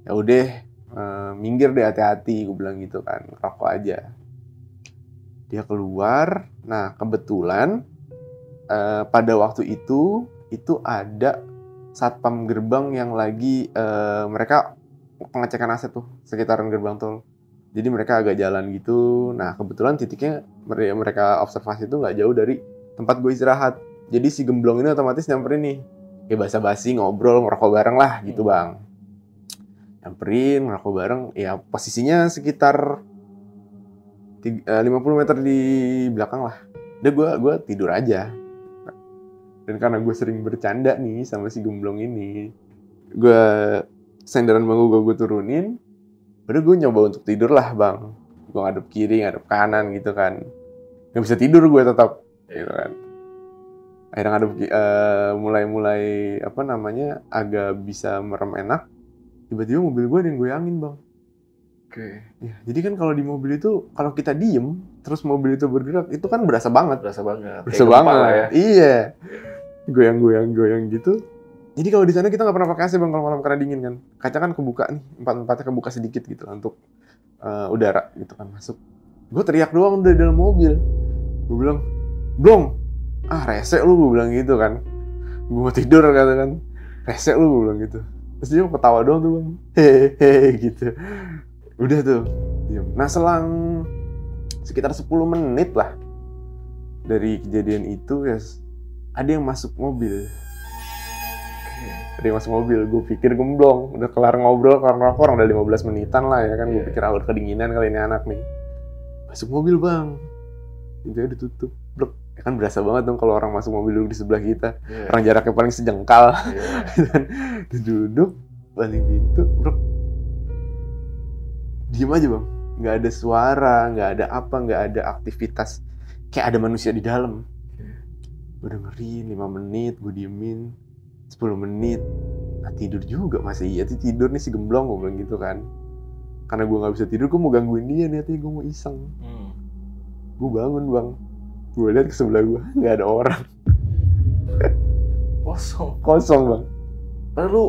Ya udah, minggir deh hati-hati, gue bilang gitu kan, ngerokok aja. Dia keluar. Nah kebetulan pada waktu itu ada satpam gerbang yang lagi mereka pengecekan aset tuh sekitaran gerbang tol. Jadi mereka agak jalan gitu. Nah kebetulan titiknya mereka observasi itu nggak jauh dari tempat gue istirahat. Jadi si gemblong ini otomatis nyamperin nih. Ya basa-basi, ngobrol, ngerokok bareng lah gitu bang. Nyamperin, ngerokok bareng. Ya posisinya sekitar 50 meter di belakang lah. Udah gue tidur aja. Dan karena gue sering bercanda nih sama si gemblong ini, gue senderan bangku gue turunin. Udah gue nyoba untuk tidur lah bang. Gue ngadep kiri, ngadep kanan gitu kan. Gak bisa tidur gue tetap gitu kan. Akhirnya ngadep mulai agak bisa merem enak. Tiba-tiba mobil gue ada yang goyangin bang. Oke. Ya, jadi kan kalau di mobil itu, kalau kita diem terus mobil itu bergerak, itu kan berasa banget. Berasa banget Ya. Iya. Goyang gitu. Jadi kalau di sana kita nggak pernah pakai AC bang kalau malam karena dingin kan. Kaca kan kebuka nih, empat-empatnya kebuka sedikit gitu untuk udara gitu kan masuk. Gue teriak doang dari dalam mobil. Gue bilang, "Blong, rese lu," gue bilang gitu kan. Gue mau tidur kata kan. "Rese lu," gue bilang gitu. Terus dia ketawa doang tuh bang. Hehehe gitu. Udah tuh, diam. Nah selang sekitar 10 menit lah dari kejadian itu ya, ada yang masuk mobil. Ada yang masuk mobil, gue pikir gemblong. Udah kelar ngobrol, karena orang udah 15 menitan lah ya kan. Gue pikir udah kedinginan kali ini anak nih. Masuk mobil bang, pintunya ditutup. Blok. Ya kan berasa banget dong kalau orang masuk mobil duduk di sebelah kita. Orang jaraknya paling sejengkal. Dan duduk, balik pintu, blok. Diem aja bang, nggak ada suara, nggak ada apa, nggak ada aktivitas. Kayak ada manusia di dalam. Gue dengerin 5 menit, gue diemin 10 menit. Nah tidur juga, masih iya tidur nih si gemblong, gue bilang gitu kan. Karena gue gak bisa tidur, gue mau gangguin dia nih, gue mau iseng. Gue bangun bang, gue lihat ke sebelah gue, gak ada orang. Kosong bang. Lalu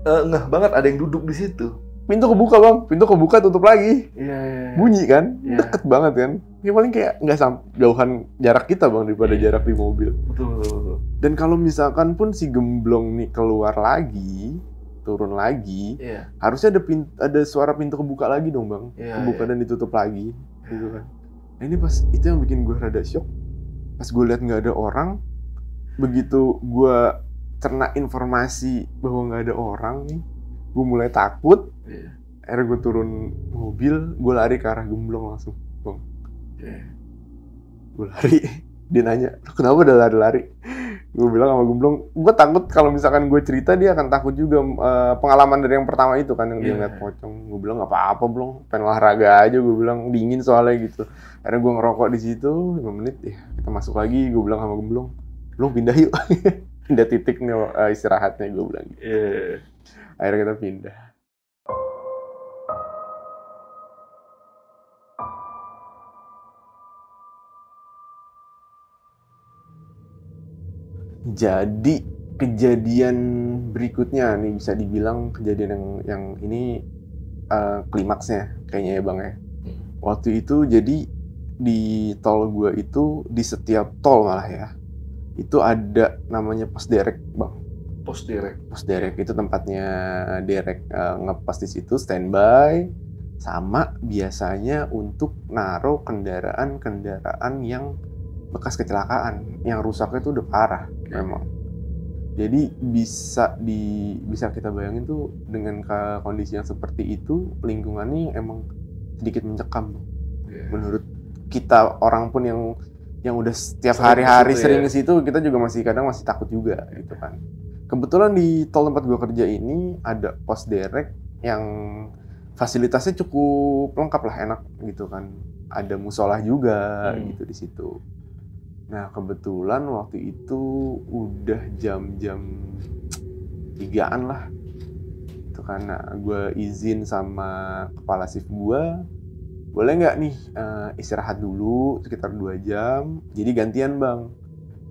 ngeh banget ada yang duduk di situ. Pintu kebuka bang, pintu kebuka tutup lagi. Iya. Bunyi kan, deket banget kan. Ya paling kayak nggak jauhan jarak kita bang daripada jarak di mobil. Betul. Dan kalau misalkan pun si gemblong nih keluar lagi, turun lagi, harusnya ada suara pintu kebuka lagi dong bang. Kebuka dan ditutup lagi, gitu kan. Nah ini pas itu yang bikin gue rada shock. Pas gue lihat nggak ada orang, begitu gue cerna informasi bahwa nggak ada orang nih, gue mulai takut. Akhirnya gue turun mobil, gue lari ke arah gemblong langsung, bang. Gue lari, dia nanya, "Lu kenapa udah lari-lari?" Gue bilang sama Gemblong, gue takut kalau misalkan gue cerita dia akan takut juga. Pengalaman dari yang pertama itu kan yang dia ngeliat pocong. Gue bilang nggak apa-apa belum, pengen olahraga aja. Gue bilang dingin soalnya gitu. Karena gue ngerokok di situ 5 menit ya kita masuk lagi. Gue bilang sama Gemblong, lu pindah yuk. Pindah titik nih istirahatnya, gue bilang gitu. Akhirnya kita pindah. Jadi kejadian berikutnya nih bisa dibilang kejadian yang ini klimaksnya kayaknya ya Bang ya. Waktu itu jadi di tol gue itu di setiap tol malah ya itu ada namanya pos derek Bang. Pos derek itu tempatnya derek ngepas di situ standby sama biasanya untuk naruh kendaraan yang bekas kecelakaan yang rusaknya itu udah parah memang. Jadi bisa kita bayangin tuh dengan kondisi yang seperti itu lingkungannya emang sedikit mencekam. Menurut kita orang pun yang udah setiap hari-hari sering ke situ kita juga masih takut juga gitu kan. Kebetulan di tol tempat gua kerja ini ada pos derek yang fasilitasnya cukup lengkap lah, enak gitu kan. Ada musola juga gitu di situ. Nah, kebetulan waktu itu udah jam-jam 3-an lah. Itu karena gue izin sama kepala shift gue, boleh nggak nih istirahat dulu sekitar 2 jam. Jadi gantian Bang,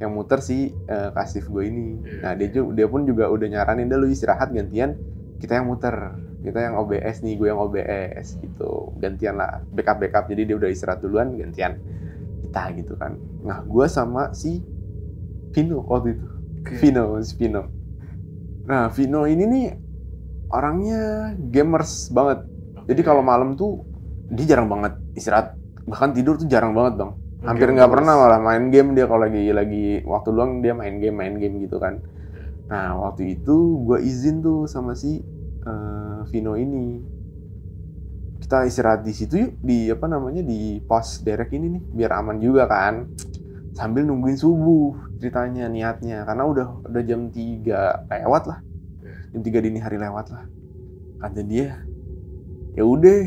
yang muter si kasif gue ini. Nah, dia pun juga udah nyaranin, dah lu istirahat gantian, kita yang muter. Kita yang OBS nih, gue yang OBS gitu. Gantian lah, backup. Jadi dia udah istirahat duluan, gantian kita gitu kan. Nah, gue sama si Vino waktu itu. Vino. Nah, Vino ini nih orangnya gamers banget. Jadi kalau malam tuh dia jarang banget istirahat. Bahkan tidur tuh jarang banget Bang. Hampir nggak pernah malah main game dia. Kalau lagi waktu luang dia main game gitu kan. Nah, waktu itu gue izin tuh sama si Vino ini. Kita istirahat di situ yuk, di pos derek ini nih, biar aman juga kan. Sambil nungguin subuh ceritanya, niatnya. Karena udah jam 3 lewat lah. Jam 3 dini hari lewat lah. Kata dia, ya udah,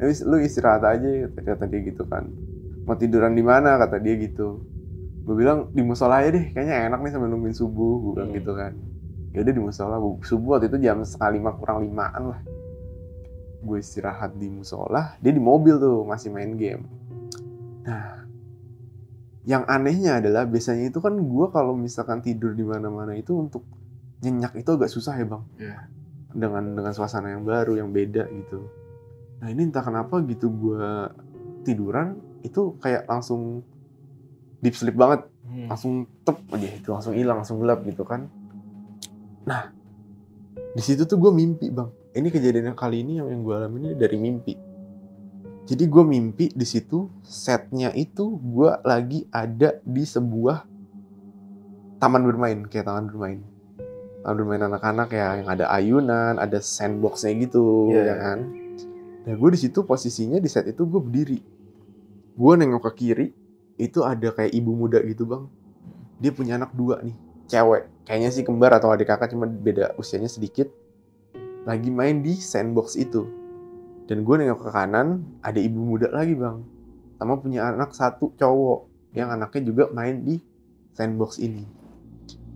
lu istirahat aja, kata dia gitu kan. Mau tiduran di mana, kata dia gitu. Gue bilang di musola aja deh, kayaknya enak nih sambil nungguin subuh, gue bilang gitu kan. Ya udah di musola, subuh waktu itu jam 4:45 kurang 5-an lah. Gue istirahat di musola, dia di mobil tuh masih main game. Nah, yang anehnya adalah biasanya itu kan gue kalau misalkan tidur di mana-mana itu untuk nyenyak itu agak susah ya Bang. Dengan suasana yang baru, yang beda gitu. Nah, ini entah kenapa gitu gue tiduran itu kayak langsung deep sleep banget. Langsung tep aja itu, langsung hilang, langsung gelap gitu kan. Nah, di situ tuh gue mimpi Bang. Ini kejadian yang kali ini yang gue alami ini dari mimpi. Jadi gue mimpi di situ setnya itu gue lagi ada di sebuah taman bermain, kayak taman bermain anak-anak ya, yang ada ayunan, ada sandboxnya gitu, ya kan. Nah gue di situ posisinya di set itu gue berdiri, gue nengok ke kiri, itu ada kayak ibu muda gitu Bang. Dia punya anak 2 nih, cewek, kayaknya sih kembar atau adik kakak, cuma beda usianya sedikit. Lagi main di sandbox itu. Dan gue nengok ke kanan, ada ibu muda lagi Bang. Sama punya anak 1 cowok, yang anaknya juga main di sandbox ini.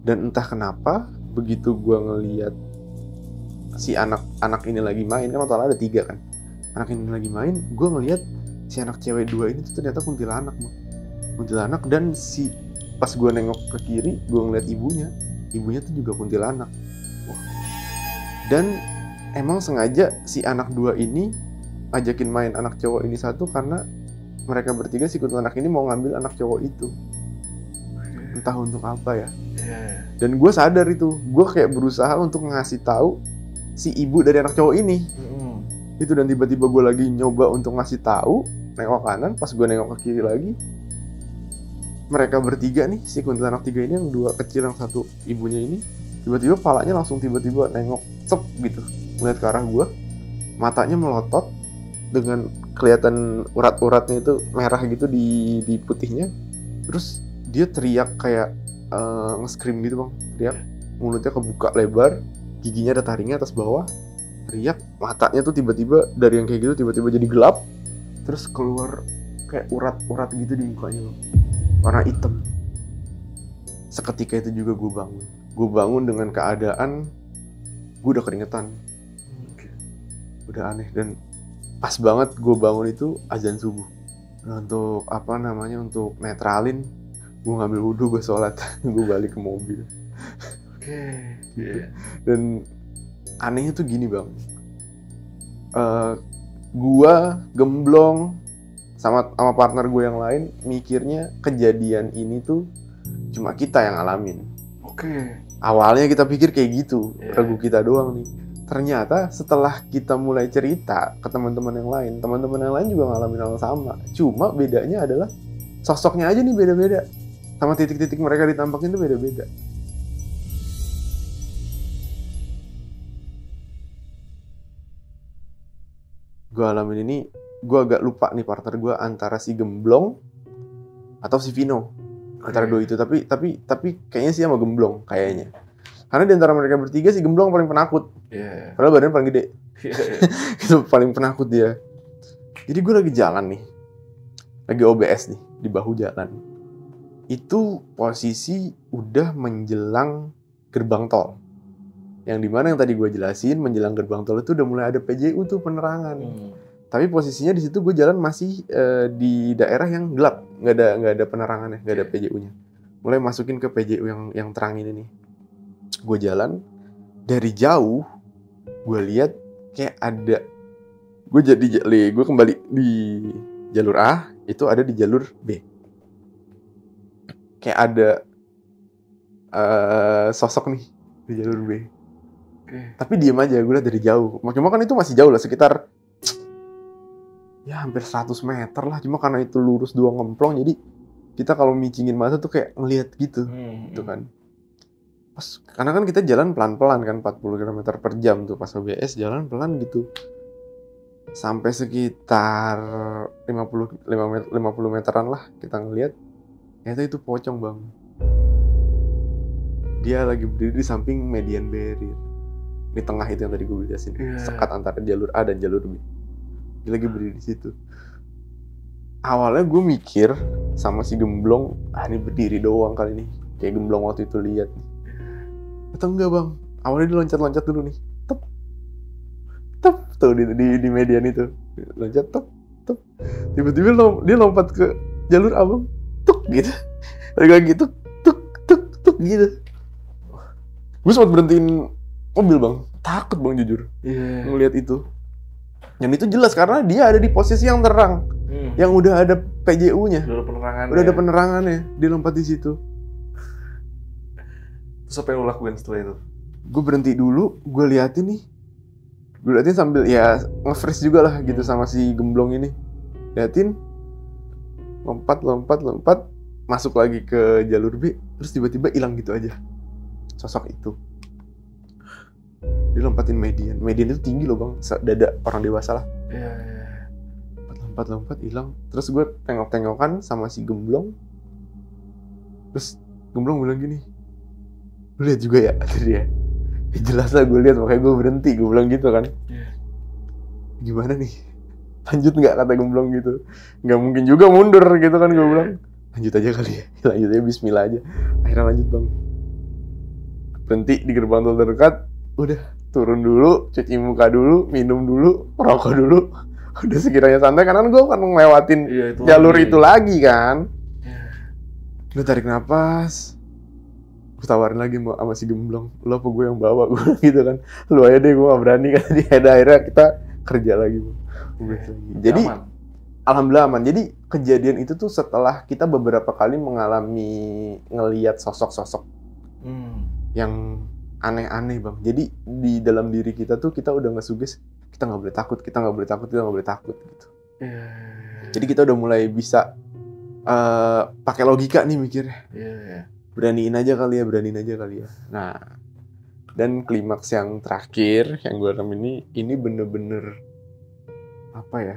Dan entah kenapa, begitu gue ngeliat si anak ini lagi main, kan total ada 3 kan. Anak ini lagi main, gue ngeliat si anak cewek 2 ini tuh ternyata kuntilanak Bang. Kuntilanak, dan pas gue nengok ke kiri, gue ngeliat ibunya tuh juga kuntilanak. Dan emang sengaja si anak 2 ini ajakin main anak cowok ini 1 karena mereka bertiga si kuntilanak ini mau ngambil anak cowok itu. Entah untuk apa ya. Dan gue sadar itu, gue kayak berusaha untuk ngasih tahu si ibu dari anak cowok ini. Itu, dan tiba-tiba gue lagi nyoba untuk ngasih tahu, nengok kanan, pas gue nengok ke kiri lagi, mereka bertiga nih, si kuntilanak 3 ini, yang 2 kecil, yang 1 ibunya ini, tiba-tiba palanya langsung tiba-tiba nengok cep gitu, ngeliat ke arah gue, matanya melotot dengan kelihatan urat-uratnya itu merah gitu di putihnya. Terus dia teriak kayak nge-scream gitu bang, teriak, mulutnya kebuka lebar, giginya ada taringnya atas bawah, teriak, matanya tuh tiba-tiba dari yang kayak gitu tiba-tiba jadi gelap, terus keluar kayak urat-urat gitu di mukanya bang, warna hitam. Seketika itu juga gue bangun dengan keadaan gue udah keringetan, udah aneh, dan pas banget gue bangun itu azan subuh. Nah, untuk untuk netralin, gue ngambil wudhu, gue sholat, gue balik ke mobil. Dan anehnya tuh gini bang, gue gemblong sama partner gue yang lain mikirnya kejadian ini tuh cuma kita yang ngalamin. Awalnya kita pikir kayak gitu, ragu kita doang nih. Ternyata setelah kita mulai cerita ke teman-teman yang lain juga ngalamin hal sama. Cuma bedanya adalah sosoknya aja nih beda-beda. Sama titik-titik mereka ditampakin tuh beda-beda. Gue alamin ini, gue agak lupa nih partner gue antara si Gemblong atau si Vino. Antara dua itu, tapi kayaknya sih sama Gemblong kayaknya. Karena di antara mereka bertiga si Gemblong paling penakut. Padahal badannya paling gede. Itu paling penakut dia. Jadi gue lagi jalan nih. Lagi OBS nih di bahu jalan. Itu posisi udah menjelang gerbang tol. Yang dimana yang tadi gue jelasin, menjelang gerbang tol itu udah mulai ada PJU tuh penerangan. Tapi posisinya di situ gue jalan masih di daerah yang gelap, nggak ada penerangannya, nggak ada PJU-nya. Mulai masukin ke PJU yang terang ini nih. Gue jalan dari jauh, gue lihat kayak ada, gue kembali di jalur A, itu ada di jalur B. Kayak ada sosok nih di jalur B. Tapi diem aja, gue lihat dari jauh. Cuma kan itu masih jauh lah, sekitar ya hampir 100 meter lah. Cuma karena itu lurus dua ngemplong, jadi kita kalau micingin mata tuh kayak ngelihat gitu, gitu kan. Karena kan kita jalan pelan-pelan kan, 40 km per jam tuh pas OBS, jalan pelan gitu. Sampai sekitar 50 meteran lah kita ngelihat. Ternyata itu pocong bang. Dia lagi berdiri di samping median barrier. Di tengah itu yang tadi gue jelasin. Sekat antara jalur A dan jalur B. Dia lagi berdiri di situ. Awalnya gue mikir sama si Gemblong, ini berdiri doang kali nih. Kayak Gemblong waktu itu lihat nih. Atau enggak bang, awalnya dia loncat-loncat dulu nih, tep, tuh di median itu, loncat, tep, tiba-tiba dia lompat ke jalur abang, tuk gitu, lagi tuk gitu. Gue sempat berhentiin mobil bang, takut bang jujur, ngelihat itu. Dan itu jelas karena dia ada di posisi yang terang, yang udah ada PJU-nya, udah ada penerangannya, dia lompat di situ. Terus apa yang lo lakuin setelah itu? Gue berhenti dulu, gue liatin sambil ya nge-freeze juga lah gitu sama si Gemblong ini. Liatin, lompat, masuk lagi ke jalur B, terus tiba-tiba hilang gitu aja sosok itu. Dia lompatin median itu tinggi loh bang, dada orang dewasa lah. Lompat, hilang. Terus gue tengok-tengokan sama si Gemblong. Terus Gemblong bilang gini, lu lihat juga ya, kata dia. Ya jelas lah gue lihat, makanya gue berhenti, gue bilang gitu kan. Gimana nih? Lanjut nggak, kata Gemblong gitu. Nggak mungkin juga mundur gitu kan, gue bilang. Lanjut aja kali ya, lanjut aja, bismillah aja. Akhirnya lanjut bang. Berhenti di gerbang tol terdekat, udah turun dulu, cuci muka dulu, minum dulu, rokok dulu. Udah sekiranya santai, karena gue kan ngelewatin jalur itu lagi kan. Udah tarik napas. Gue tawarin lagi sama si Gemblong, lo apa gue yang bawa, gue gitu kan. Lu aja deh, gue gak berani kan. Akhirnya kita kerja lagi. Jadi alhamdulillah aman. Jadi kejadian itu tuh setelah kita beberapa kali mengalami ngelihat sosok-sosok yang aneh-aneh bang. Jadi di dalam diri kita tuh kita udah nge-suggest, kita gak boleh takut gitu. Jadi kita udah mulai bisa pakai logika nih mikirnya. Beraniin aja kali ya. Nah, dan klimaks yang terakhir yang gue alamin ini bener-bener apa ya,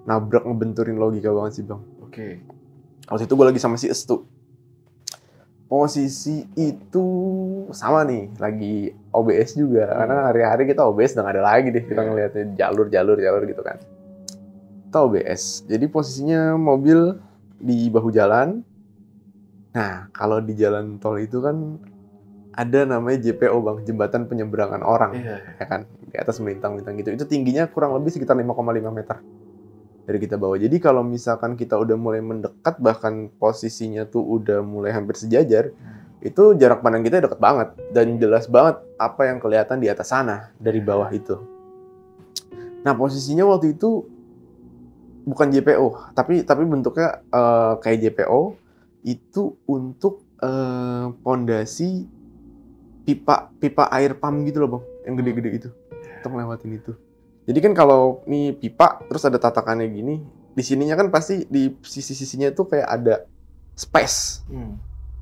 nabrak, ngebenturin logika banget sih bang. Waktu itu gue lagi sama si Estu. Posisi itu sama nih, lagi OBS juga. Karena hari-hari kita OBS udah nggak ada lagi deh. Kita ngeliatin jalur gitu kan. Kita OBS. Jadi posisinya mobil di bahu jalan. Nah, kalau di jalan tol itu kan ada namanya JPO bang, jembatan penyeberangan orang. Ya kan? Di atas melintang-melintang gitu. Itu tingginya kurang lebih sekitar 5,5 meter dari kita bawah. Jadi kalau misalkan kita udah mulai mendekat, bahkan posisinya tuh udah mulai hampir sejajar, itu jarak pandang kita deket banget dan jelas banget apa yang kelihatan di atas sana dari bawah itu. Nah, posisinya waktu itu bukan JPO, tapi bentuknya kayak JPO itu untuk pondasi pipa air pump gitu loh bang, yang gede-gede itu, untuk ngelewatin itu. Jadi kan kalau nih pipa terus ada tatakannya gini, di sininya kan pasti di sisi-sisinya itu kayak ada space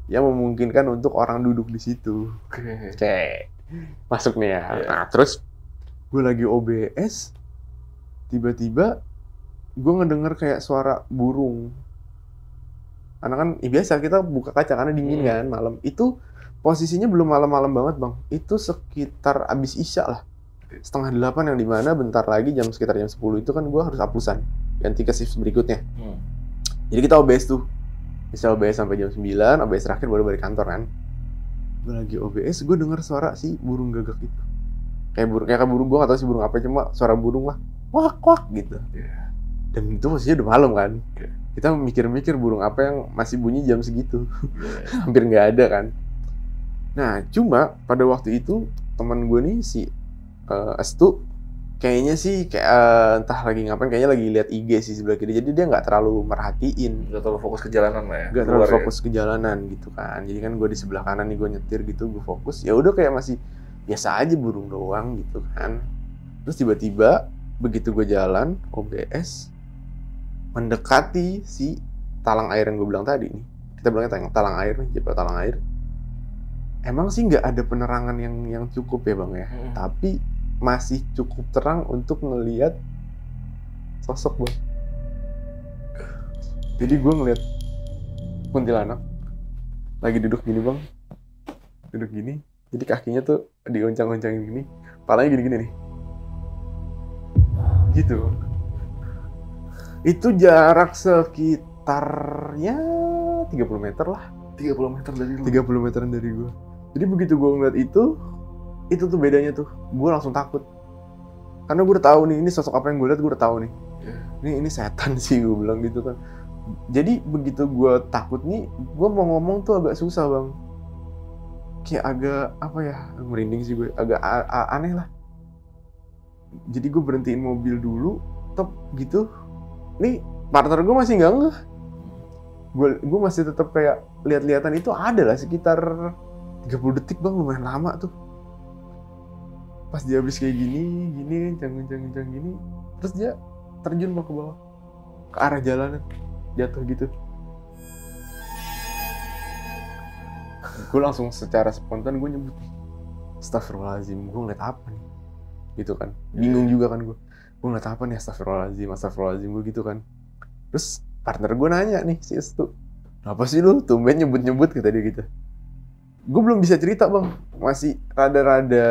yang memungkinkan untuk orang duduk di situ. Oke. Masuk nih ya. Nah, terus gue lagi OBS, tiba-tiba gue ngedenger kayak suara burung. Karena kan biasa kita buka kaca karena dingin kan malam. Itu posisinya belum malam-malam banget bang. Itu sekitar abis isya lah. 7:30 yang dimana bentar lagi sekitar jam 10 itu kan gue harus hapusan ganti ke shift berikutnya. Jadi kita OBS tuh bisa OBS sampai jam 9, OBS terakhir baru balik kantor kan. Gue lagi OBS, gue denger suara si burung gagak itu kayak burung, gue gak tau si burung apa, cuma suara burung lah wak gitu. Dan itu maksudnya udah malam kan. Kita mikir-mikir burung apa yang masih bunyi jam segitu. Hampir gak ada kan. Nah cuma pada waktu itu teman gue nih si Astu kayaknya sih kayak entah lagi ngapain, kayaknya lagi lihat IG sih sebelah kiri, jadi dia nggak terlalu merhatiin, nggak terlalu fokus ke jalanan lah ya, nggak terlalu fokus ke jalanan gitu kan. Jadi kan gue di sebelah kanan nih, gue nyetir gitu, gue fokus, ya udah kayak masih biasa aja burung doang gitu kan. Terus tiba-tiba begitu gue jalan OBS mendekati si talang air yang gue bilang tadi nih, kita bilangnya talang air nih, JPO talang air. Emang sih nggak ada penerangan yang cukup ya bang ya, tapi masih cukup terang untuk ngelihat sosok bang. Jadi gue ngeliat kuntilanak lagi duduk gini bang, duduk gini, jadi kakinya tuh dioncang-oncangin gini, palanya gini-gini nih, gitu. Itu jarak sekitarnya 30 meter lah. 30 meter dari lu? 30 meteran dari gue. Jadi begitu gue ngeliat itu tuh bedanya tuh, gue langsung takut. Karena gue udah tahu nih, ini sosok apa yang gue lihat, gue udah tahu nih. Ini setan sih, gue bilang gitu kan. Jadi begitu gue takut nih, gue mau ngomong tuh agak susah bang. Kayak agak, apa ya, merinding sih gue, agak aneh lah. Jadi gue berhentiin mobil dulu, top gitu. Nih partner gue masih nggak ngeh. Gue masih tetap kayak lihat-lihatan, itu ada lah sekitar 30 detik bang, lumayan lama tuh. Pas dia habis kayak gini, kencang gini, terus dia terjun ke bawah, ke arah jalanan, jatuh gitu. Gue langsung secara spontan gue nyebut, astagfirullahaladzim, gue ngeliat apa nih, gitu kan. Bingung juga kan gue ngeliat apa nih, astagfirullahaladzim gue gitu kan. Terus partner gue nanya nih si Estu, apa sih lu tumben nyebut kata dia gitu. Gue belum bisa cerita bang, masih rada-rada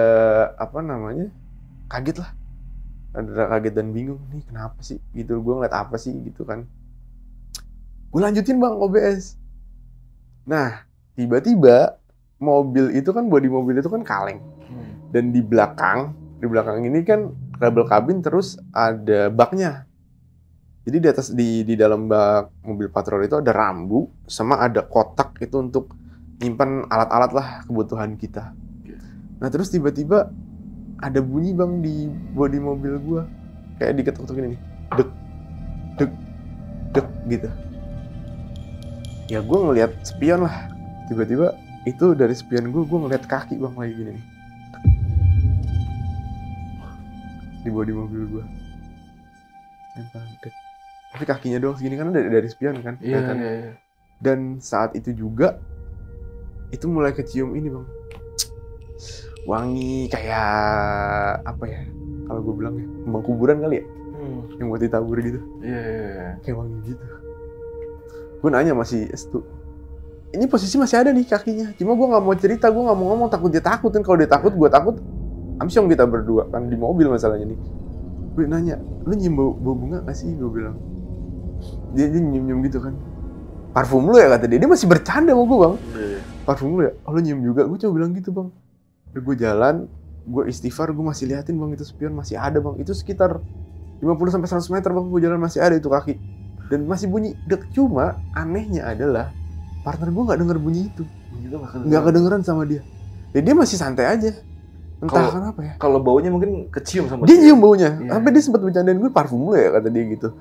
apa namanya, kaget lah, rada kaget dan bingung nih kenapa sih gitu, gue ngeliat apa sih gitu kan. Gue lanjutin bang OBS. Nah tiba-tiba mobil itu kan, bodi mobil itu kan kaleng, dan di belakang ini kan double kabin, terus ada baknya. Jadi di atas di dalam bak mobil patroli itu ada rambu sama ada kotak itu untuk nyimpan alat-alat lah kebutuhan kita. Nah terus tiba-tiba ada bunyi bang di bodi mobil gua, kayak diketuk-ketukin ini, dek gitu. Ya gua ngelihat spion lah. Tiba-tiba itu dari spion gua ngelihat kaki bang lagi gini nih di bodi mobil gua. Tapi kakinya doang segini kan dari spion kan. Iya. Dan saat itu juga itu mulai kecium ini bang, wangi kayak apa ya, kalau gue bilang ya kembang kuburan kali ya, yang buat ditabur gitu. Kayak wangi gitu. Gue nanya masih Estu, ini posisi masih ada nih kakinya. Cuma gue nggak mau cerita, gue nggak mau ngomong, takut dia takut kan. Kalau dia takut, gue takut. Amsyong kita berdua kan di mobil masalahnya nih. Gue nanya, lu nyium bau bunga nggak sih? Gue bilang. Dia nyium gitu kan. Parfum lu ya kata dia. Dia masih bercanda sama gue bang. Parfum lu ya? Oh, lu nyium juga? Gue coba bilang gitu bang. Gue jalan, gue istighfar, gue masih liatin bang itu spion masih ada bang. Itu sekitar 50-100 meter bang, gue jalan masih ada itu kaki. Dan masih bunyi. Cuma anehnya adalah partner gue nggak denger bunyi itu, nggak kedengeran sama dia. Jadi dia masih santai aja, entah kenapa ya. Kalau baunya mungkin kecium sama dia. Dia nyium baunya, sampai dia sempat bercandain gue parfum lu ya kata dia gitu.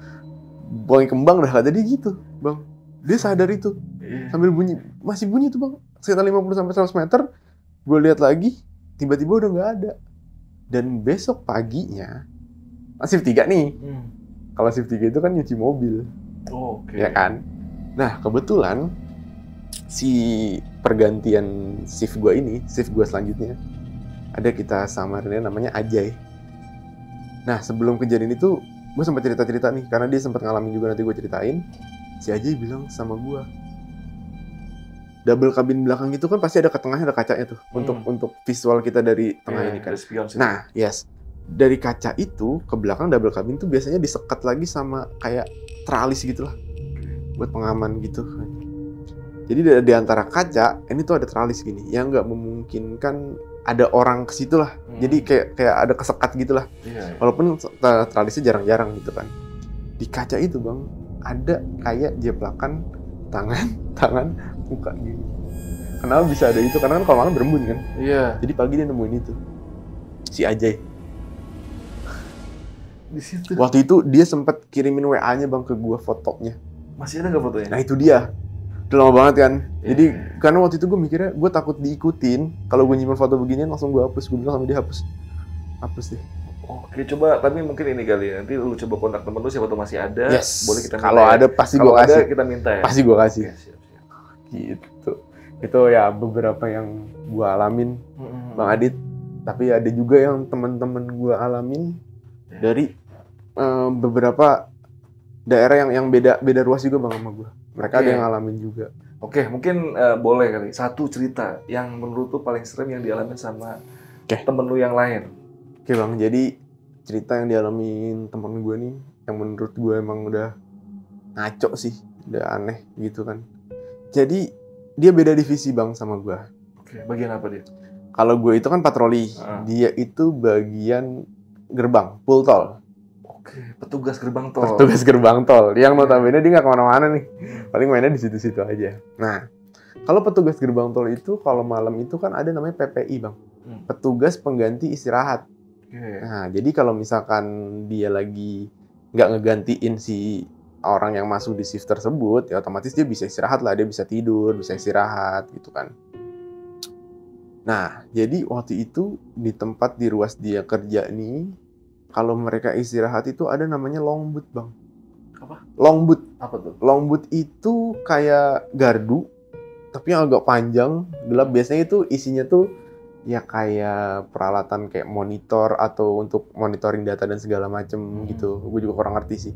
Wangi kembang dah kata dia gitu, bang. Dia sadar itu, sambil bunyi, masih bunyi tuh bang. Sekitar 50-100 meter, gue lihat lagi, tiba-tiba udah nggak ada. Dan besok paginya, shift 3 nih. Kalau shift 3 itu kan nyuci mobil, ya kan. Nah kebetulan si pergantian shift gue ini, shift gue selanjutnya, ada kita samarinnya namanya Ajay. Nah sebelum kejadian itu, gue sempat cerita-cerita nih, karena dia sempat ngalamin juga, nanti gue ceritain. Si Ajay bilang sama gue, double kabin belakang itu kan pasti ada ke tengahnya ada kacanya tuh, untuk visual kita dari tengah ini kan. Nah yes, dari kaca itu ke belakang double kabin tuh biasanya disekat lagi sama kayak teralis gitulah, buat pengaman gitu. Jadi di antara kaca, ini tuh ada teralis gini, yang nggak memungkinkan ada orang ke situ lah. Jadi kayak ada kesekat gitu lah. Walaupun teralisnya jarang-jarang gitu kan. Di kaca itu bang, ada kayak jeplakan tangan, muka gini. Kenapa bisa ada itu? Karena kan kalau malam berembun kan. Iya. Jadi pagi dia nemuin itu. Si Ajay. Di situ. Waktu itu dia sempat kirimin WA-nya bang ke gua fotonya. Masih ada nggak fotonya? Nah itu dia. Udah lama banget kan. Jadi karena waktu itu gue mikirnya gue takut diikutin. Kalau gue nyimpen foto beginian langsung gue hapus. Gue bilang sama dia hapus deh. Oke, coba tapi mungkin ini kali ya. Nanti lu coba kontak temen lu siapa tuh masih ada. Yes. Boleh kita minta. Kalau ada pasti gue kasih. Kalau ada kita minta ya. Pasti gue kasih. Oke, siap. Gitu. Itu ya beberapa yang gue alamin, Bang Adit. Tapi ada juga yang teman-teman gue alamin dari beberapa daerah yang beda ruas juga bang sama gue. Mereka ada yang ngalamin juga. Oke, mungkin boleh kali satu cerita yang menurut lu paling serem yang dialamin sama temen lu yang lain. Oke bang, jadi cerita yang dialamin temen gue nih, yang menurut gue emang udah ngaco sih, udah aneh gitu kan. Jadi dia beda divisi bang sama gue. Oke, bagian apa dia? Kalau gue itu kan patroli, dia itu bagian gerbang, full tol. Oke, petugas gerbang tol. Petugas gerbang tol. Yang notabene dia nggak kemana-mana nih. Paling mainnya di situ-situ aja. Nah, kalau petugas gerbang tol itu kalau malam itu kan ada namanya PPI bang. Petugas pengganti istirahat. Nah, jadi kalau misalkan dia lagi nggak ngegantiin si orang yang masuk di shift tersebut, ya otomatis dia bisa istirahat lah. Dia bisa tidur, bisa istirahat gitu kan. Nah, jadi waktu itu di tempat di ruas dia kerja nih, kalau mereka istirahat itu ada namanya long boot bang. Apa? Long boot. Apa tuh? Long boot itu kayak gardu, tapi yang agak panjang, gelap. Biasanya itu isinya tuh ya kayak peralatan kayak monitor atau untuk monitoring data dan segala macem gitu. Gue juga kurang ngerti sih.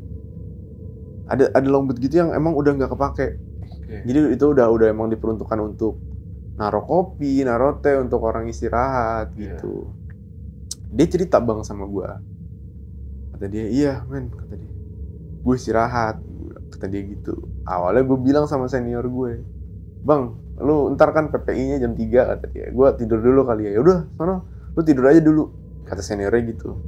Ada long boot gitu yang emang udah nggak kepake. Jadi itu udah emang diperuntukkan untuk naro kopi, naro teh untuk orang istirahat gitu. Dia cerita bang sama gue. Kata dia, iya men, kata dia. Gue istirahat, kata dia gitu. Awalnya gue bilang sama senior gue, bang, lu ntar kan PPI-nya jam 3, kata dia. Gue tidur dulu kali ya. Yaudah, sono, lu tidur aja dulu, kata seniornya gitu.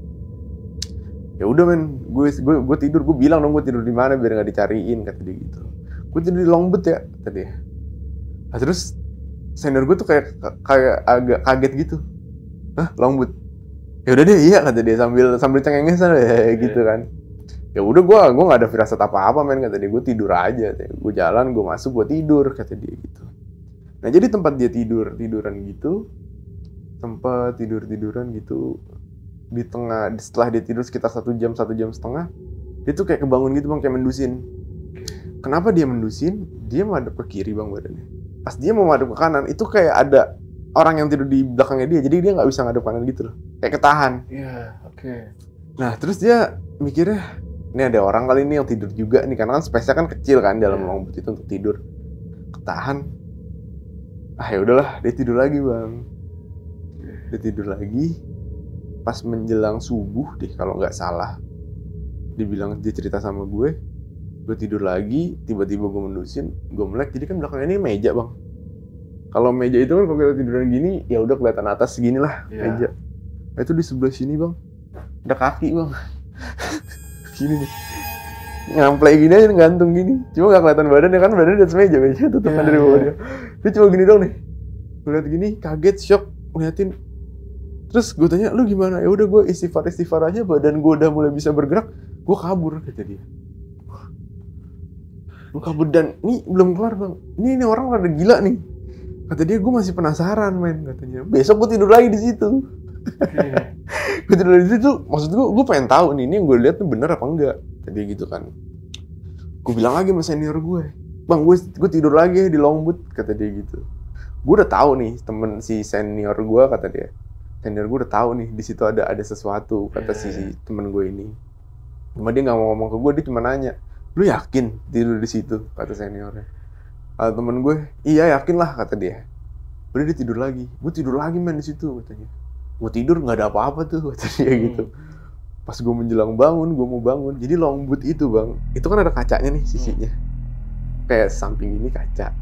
Ya udah men, gue tidur. Gue bilang dong gue tidur di mana biar nggak dicariin, kata dia gitu. Gue tidur di long boot ya, kata dia. Nah, terus senior gue tuh kayak agak kaget gitu. Hah, long boot? Ya udah deh, iya kata dia sambil cengengesan gitu kan. Ya udah gue nggak ada firasat apa-apa men, kata dia. Gue tidur aja, gue jalan, gue masuk, gue tidur, kata dia gitu. Nah jadi tempat dia tiduran gitu, sempat tiduran gitu di tengah. Setelah dia tidur sekitar 1 jam 1 jam setengah, dia tuh kayak kebangun gitu bang, kayak mendusin. Kenapa dia mendusin? Dia madep ke kiri bang badannya. Pas dia mau madep ke kanan, itu kayak ada orang yang tidur di belakangnya dia, jadi dia nggak bisa ngadep kanan gitu loh, kayak ketahan. Iya, oke. Nah terus dia mikirnya, ini ada orang kali ini yang tidur juga nih, karena kan space-nya kan kecil kan dalam long boot itu untuk tidur. Ketahan, Ya udahlah, dia tidur lagi bang. Dia tidur lagi. Pas menjelang subuh deh kalau nggak salah. Dia cerita sama gue tidur lagi, tiba-tiba gue mendusin, gue melek, jadi kan belakangnya ini meja bang. Kalau meja itu kan kalau kita tiduran gini, ya udah kelihatan atas segini lah meja. Nah, itu di sebelah sini bang, ada kaki bang, gini nih, ngamplek gini aja gantung gini, cuma nggak kelihatan badannya kan, badannya di atas meja tutupan dari bawahnya. Dia cuma gini dong nih, gue liat gini, kaget, shock, ngeliatin. Terus gue tanya, lu gimana? Ya udah gue istighfar aja, badan gue udah mulai bisa bergerak, gue kabur kata dia. Gue kabur dan ini belum kelar bang. Ini orang rada gila nih. Kata dia gue masih penasaran men katanya. Besok gue tidur lagi di situ. Gue tidur lagi di situ. Maksud gue pengen tahu nih ini yang gue lihat tuh bener apa enggak. Tadi gitu kan. Gue bilang lagi sama senior gue, bang gue tidur lagi di Longwood kata dia gitu. Gue udah tahu nih temen si senior gue kata dia. Senior gue udah tahu nih di situ ada sesuatu kata si temen gue ini. Cuma dia nggak mau ngomong ke gue, dia cuma nanya, lu yakin tidur di situ kata seniornya. Kata temen gue, iya yakin lah kata dia. Udah dia tidur lagi, gue tidur lagi men di situ katanya. Gue tidur nggak ada apa-apa tuh kata dia gitu. Pas gue menjelang bangun, gue mau bangun. Jadi Longwood itu bang, itu kan ada kacanya nih sisinya. Kayak samping ini kaca.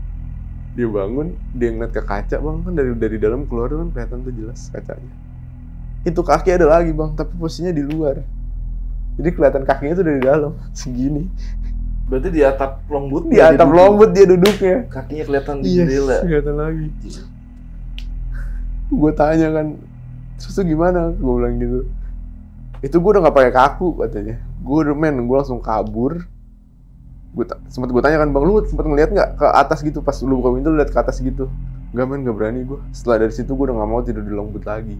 Dia bangun, dia ngeliat ke kaca bang, kan dari dalam keluar kan kelihatan tuh jelas kacanya. Itu kaki ada lagi bang, tapi posisinya di luar. Jadi kelihatan kakinya tuh dari dalam, segini. Berarti di atap Longwood? Di atap Longwood dia duduknya. Kakinya kelihatan di jendela. Iya, kelihatan lagi. Gue tanya kan, terus tuh gimana? Gue bilang gitu. Itu gue udah gak pakai kaku katanya. Gue langsung kabur. Sempet gue tanya kan, bang lu sempet ngeliat nggak ke atas gitu pas lu buka pintu, lu liat ke atas gitu? Nggak men, nggak berani gue. Setelah dari situ gue udah nggak mau tidur di Longwood lagi.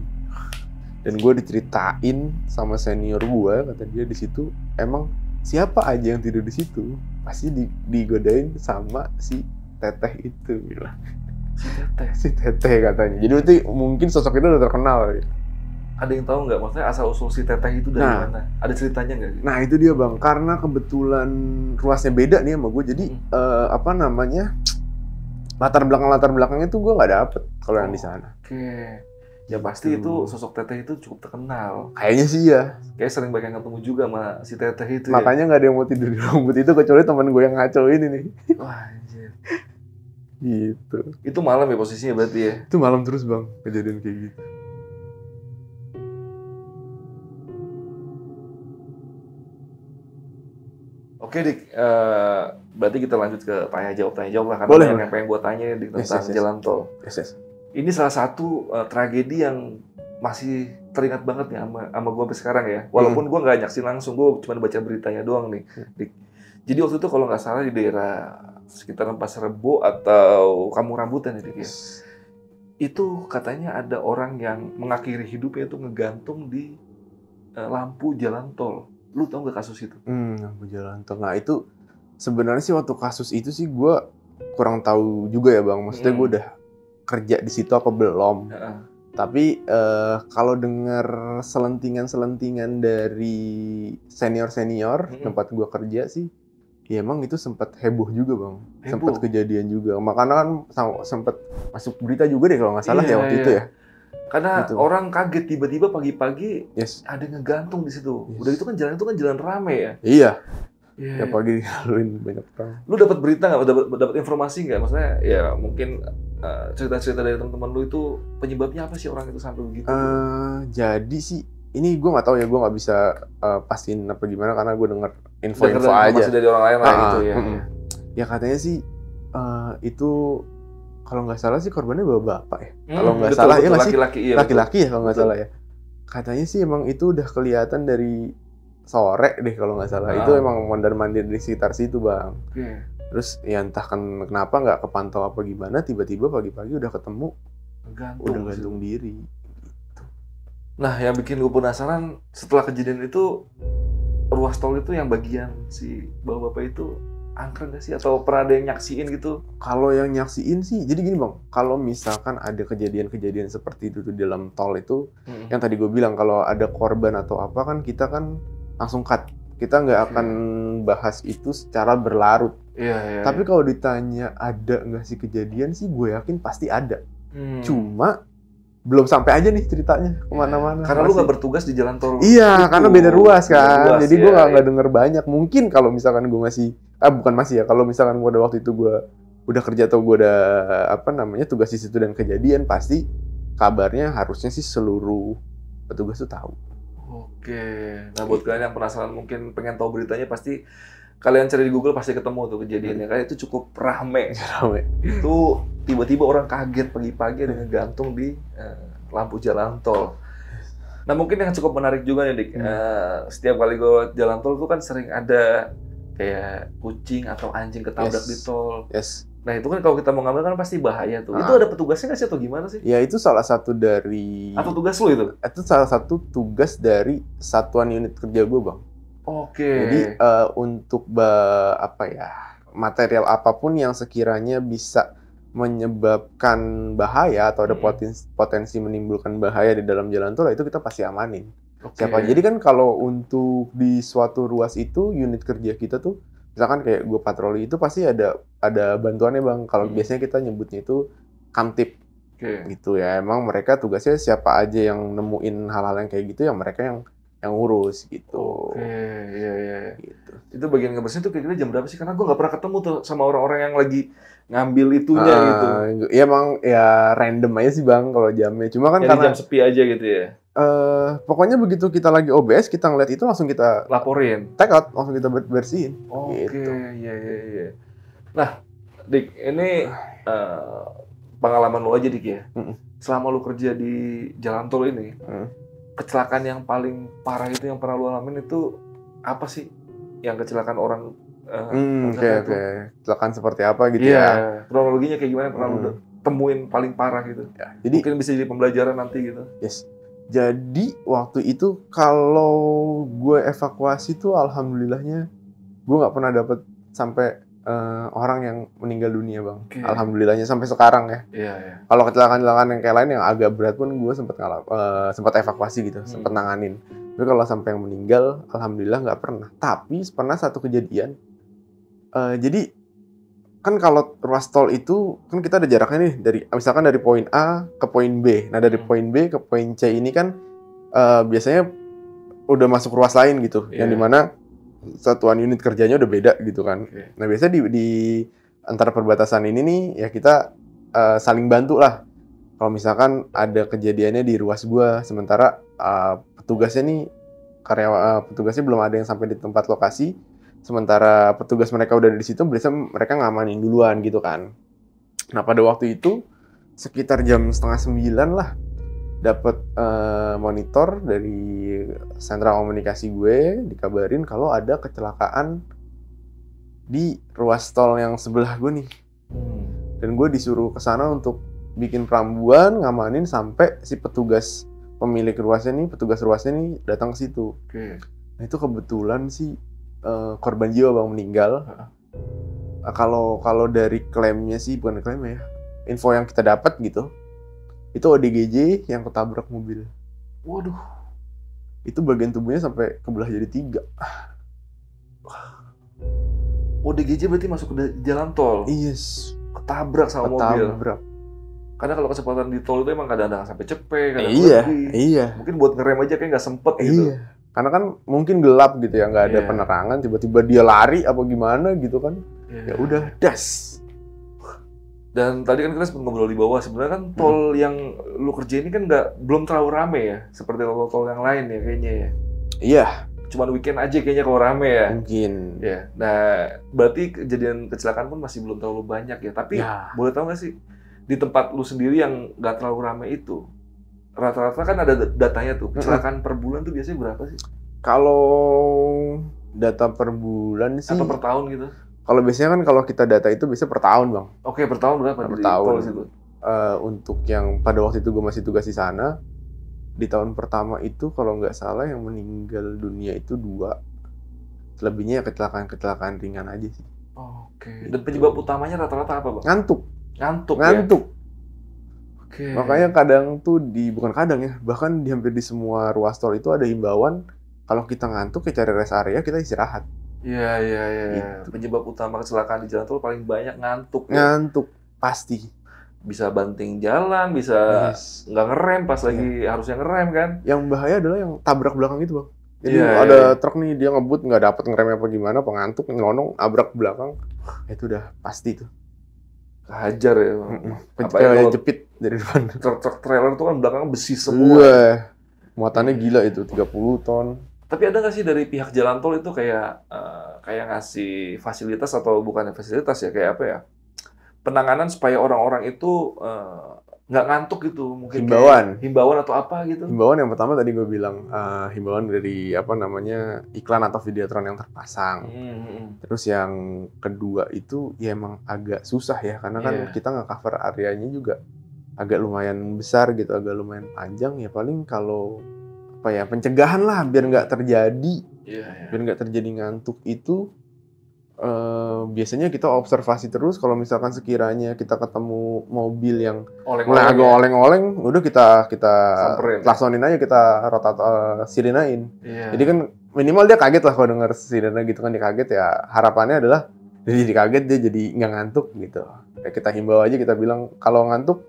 Dan gue diceritain sama senior gue, kata dia di situ emang siapa aja yang tidur di situ pasti digodain sama si teteh itu bilang. Si teteh katanya. Jadi berarti mungkin sosok itu udah terkenal. Ya. Ada yang tahu nggak maksudnya asal usul si teteh itu dari mana? Ada ceritanya nggak? Nah itu dia bang, karena kebetulan ruasnya beda nih sama gue, jadi latar belakangnya tuh gue nggak dapet kalau yang di sana. Oke, ya pasti itu sosok teteh itu cukup terkenal. Kayaknya sih ya. Kayak sering banyak ketemu juga sama si teteh itu. Makanya nggak ada yang mau tidur di Longwood itu kecuali teman gue yang ngaco ini nih. Wah anjir. Gitu. Itu malam ya posisinya berarti ya? Itu malam terus bang, kejadian kayak gitu. Oke Dik, berarti kita lanjut ke tanya jawab lah karena boleh, yang pengen gue tanya di tentang jalan tol. Yes. Ini salah satu tragedi yang masih teringat banget nih sama gue sampai sekarang ya. Walaupun gue nggak nyaksiin langsung, gue cuma baca beritanya doang nih. Dik. Jadi waktu itu kalau nggak salah di daerah sekitar Pasar Rebo atau Kampung Rambutan ya Dik ya. Itu katanya ada orang yang mengakhiri hidupnya itu ngegantung di lampu jalan tol. Lu tau gak kasus itu? Lampu jalan tol. Nah itu sebenarnya sih waktu kasus itu sih gue kurang tahu juga ya bang. Maksudnya gue udah kerja di situ apa belum? Tapi kalau dengar selentingan dari senior tempat gue kerja sih, ya emang itu sempat heboh juga bang. Sempat kejadian juga. Makanya kan sempat masuk berita juga deh kalau nggak salah ya waktu itu ya. Karena gitu. Orang kaget tiba-tiba pagi-pagi ada ngegantung di situ. Udah itu kan jalan rame ya. Iya. Ya pagi dilaluin banyak orang. Lu dapat berita nggak? Dapat informasi nggak? Maksudnya ya mungkin cerita-cerita dari teman-teman lu itu penyebabnya apa sih orang itu sampai begitu? Jadi sih ini gue nggak tahu ya, gue nggak bisa pastiin apa gimana karena gue dengar info-info aja dari orang lain lah gitu ya. Ya katanya sih itu kalau nggak salah sih korbannya bapak ya. Kalau nggak salah ya laki-laki ya kalau nggak salah ya. Katanya sih emang itu udah kelihatan dari sore deh kalau nggak salah. Itu emang mondar-mandir di sekitar situ bang. Terus ya entah kenapa nggak kepantau apa gimana, tiba-tiba pagi-pagi udah ketemu udah gantung diri. Gitu. Nah yang bikin gue penasaran setelah kejadian itu, ruas tol itu yang bagian si bapak-bapak itu angker nggak sih? Atau pernah ada yang nyaksiin gitu? Kalau yang nyaksiin sih, jadi gini bang, kalau misalkan ada kejadian-kejadian seperti itu di dalam tol itu, yang tadi gue bilang kalau ada korban atau apa kan kita kan langsung cut kita nggak akan bahas itu secara berlarut. Iya. Tapi kalau ditanya ada nggak sih kejadian sih, gue yakin pasti ada. Cuma belum sampai aja nih ceritanya kemana-mana. Karena lu nggak bertugas di jalan tol. Iya, karena beda ruas kan. Beda ruas, jadi gue nggak denger banyak. Mungkin kalau misalkan gue masih, bukan masih ya. Kalau misalkan gue ada waktu itu gue udah kerja atau gue udah tugas di situ dan kejadian, pasti kabarnya harusnya sih seluruh petugas tuh tahu. Oke. Nah buat kalian yang penasaran mungkin pengen tahu beritanya, pasti kalian cari di Google pasti ketemu tuh kejadiannya. Karena itu cukup rame. Itu tiba-tiba orang kaget pagi-pagi ada ngegantung di lampu jalan tol. Nah mungkin yang cukup menarik juga nih Dik. Setiap kali gue lewat jalan tol tuh kan sering ada kayak kucing atau anjing ketabrak di tol. Nah itu kan kalau kita mau ngambil kan pasti bahaya tuh. Itu ada petugasnya nggak sih atau gimana sih? Ya itu salah satu dari... Atau tugas lu itu? Itu salah satu tugas dari satuan unit kerja gue, Bang. Oke. Jadi untuk material apapun yang sekiranya bisa menyebabkan bahaya atau ada potensi menimbulkan bahaya di dalam jalan tol, itu kita pasti amanin. Siapa? Jadi kan kalau untuk di suatu ruas itu unit kerja kita tuh, misalkan kayak gue patroli itu pasti ada bantuannya Bang. Kalau biasanya kita nyebutnya itu kamtip. Gitu ya. Emang mereka tugasnya siapa aja yang nemuin hal-hal yang kayak gitu, yang mereka yang ngurus gitu. Iya. Gitu. Itu bagian ngebersihin tuh kira-kira jam berapa sih? Karena gue nggak pernah ketemu tuh sama orang-orang yang lagi ngambil itunya gitu. Iya Bang, ya random aja sih Bang kalau jamnya. Cuma kan karena jam sepi aja gitu ya. Pokoknya begitu kita lagi OBS, kita ngeliat itu langsung kita laporin, take out, langsung kita bersihin. Gitu. Iya. Nah, Dik, ini pengalaman lo aja Dik ya. Selama lo kerja di jalan tol ini, kecelakaan yang paling parah itu yang pernah lo alamin itu apa sih? Yang kecelakaan orang? Kecelakaan seperti apa gitu ya? Kronologinya kayak gimana? Pernah lo temuin paling parah gitu? Ya, jadi mungkin bisa jadi pembelajaran nanti gitu. Jadi waktu itu kalau gue evakuasi tuh alhamdulillahnya gue nggak pernah dapet sampai orang yang meninggal dunia Bang. Alhamdulillahnya sampai sekarang ya. Kalau kecelakaan-kecelakaan yang kayak lain yang agak berat pun gue sempat evakuasi gitu, sempat nanganin. Tapi kalau sampai yang meninggal, alhamdulillah nggak pernah. Tapi pernah satu kejadian. Jadi kan kalau ruas tol itu kan kita ada jaraknya nih misalkan dari poin A ke poin B. Nah dari poin B ke poin C ini kan biasanya udah masuk ruas lain gitu, yang dimana satuan unit kerjanya udah beda gitu kan. Nah biasanya di antara perbatasan ini nih ya kita saling bantu lah. Kalau misalkan ada kejadiannya di ruas gua, sementara petugasnya belum ada yang sampai di tempat lokasi. Sementara petugas mereka udah di situ, biasanya mereka ngamanin duluan gitu kan. Nah pada waktu itu sekitar jam 8:30 lah, dapat monitor dari sentra komunikasi gue, dikabarin kalau ada kecelakaan di ruas tol yang sebelah gue nih. Dan gue disuruh ke sana untuk bikin perambuan, ngamanin sampai si petugas petugas ruasnya nih datang ke situ. Nah itu kebetulan sih korban jiwa Bang meninggal. Kalau dari klaimnya sih, bukan klaim ya, info yang kita dapat gitu, itu ODGJ yang ketabrak mobil. Waduh, itu bagian tubuhnya sampai kebelah jadi 3. ODGJ berarti masuk ke jalan tol? Yes. Ketabrak sama mobil. Karena kalau kecepatan di tol itu emang kadang-kadang sampai cepet, kadang-kadang lebih. Iya. Mungkin buat ngerem aja kayak nggak sempet gitu. Iya. Karena kan mungkin gelap gitu ya, nggak ada penerangan, tiba-tiba dia lari apa gimana gitu kan. Ya udah, das. Dan tadi kan kita sempat ngobrol di bawah, sebenarnya kan tol yang lu kerjain ini kan belum terlalu rame ya, seperti tol yang lain ya kayaknya ya. Iya. Cuman weekend aja kayaknya kalau rame ya. Mungkin. Ya. Nah, berarti kejadian kecelakaan pun masih belum terlalu banyak ya. Tapi boleh tahu nggak sih, di tempat lu sendiri yang nggak terlalu rame itu, rata-rata kan ada datanya tuh, kecelakaan per bulan tuh biasanya berapa sih? Kalau data per bulan sih, atau per tahun gitu? Kalau biasanya kan kalau kita data itu bisa per tahun Bang. Oke, per tahun berapa? Per tahun. Untuk yang pada waktu itu gue masih tugas di sana, di tahun pertama itu kalau nggak salah yang meninggal dunia itu 2. Selebihnya ya kecelakaan ringan aja sih. Oke. Dan penyebab utamanya rata-rata apa Bang? Ngantuk. Oke. Makanya kadang tuh bukan kadang ya, bahkan hampir di semua ruas tol itu ada himbauan kalau kita ngantuk ya cari rest area, kita istirahat. Iya. Gitu. Penyebab utama kecelakaan di jalan tol paling banyak ngantuk. Ya. Ngantuk pasti. Bisa banting jalan, bisa nggak ngerem pas lagi harusnya ngerem kan. Yang bahaya adalah yang tabrak belakang itu, Bang. Jadi Iya, ada iya. truk nih, dia ngebut nggak dapet ngeremnya apa gimana, pengantuk, nyelonong, abrak belakang. Itu udah pasti tuh. Hajar ya. Apalagi kalau jepit dari depan. truk trailer itu kan belakangnya besi semua. Wah, muatannya gila itu, 30 ton. Tapi ada nggak sih dari pihak jalan tol itu kayak ngasih fasilitas atau bukannya fasilitas ya, kayak apa ya? Penanganan supaya orang-orang itu nggak ngantuk gitu, mungkin himbauan atau apa gitu. Himbauan yang pertama tadi gue bilang, himbauan dari iklan atau videotron yang terpasang. Terus yang kedua itu ya emang agak susah ya, karena kan kita nggak cover areanya juga agak lumayan besar gitu, agak lumayan panjang ya. Paling kalau pencegahan lah biar nggak terjadi, biar nggak terjadi ngantuk itu. Biasanya kita observasi terus. Kalau misalkan sekiranya kita ketemu mobil yang mulai agak oleng-oleng, udah kita klaksonin aja, kita sirinain. Jadi kan minimal dia kaget lah kalau denger sirena gitu kan, dia kaget ya. Harapannya adalah dia jadi kaget, dia jadi nggak ngantuk gitu. Ya, kita himbau aja, kita bilang kalau ngantuk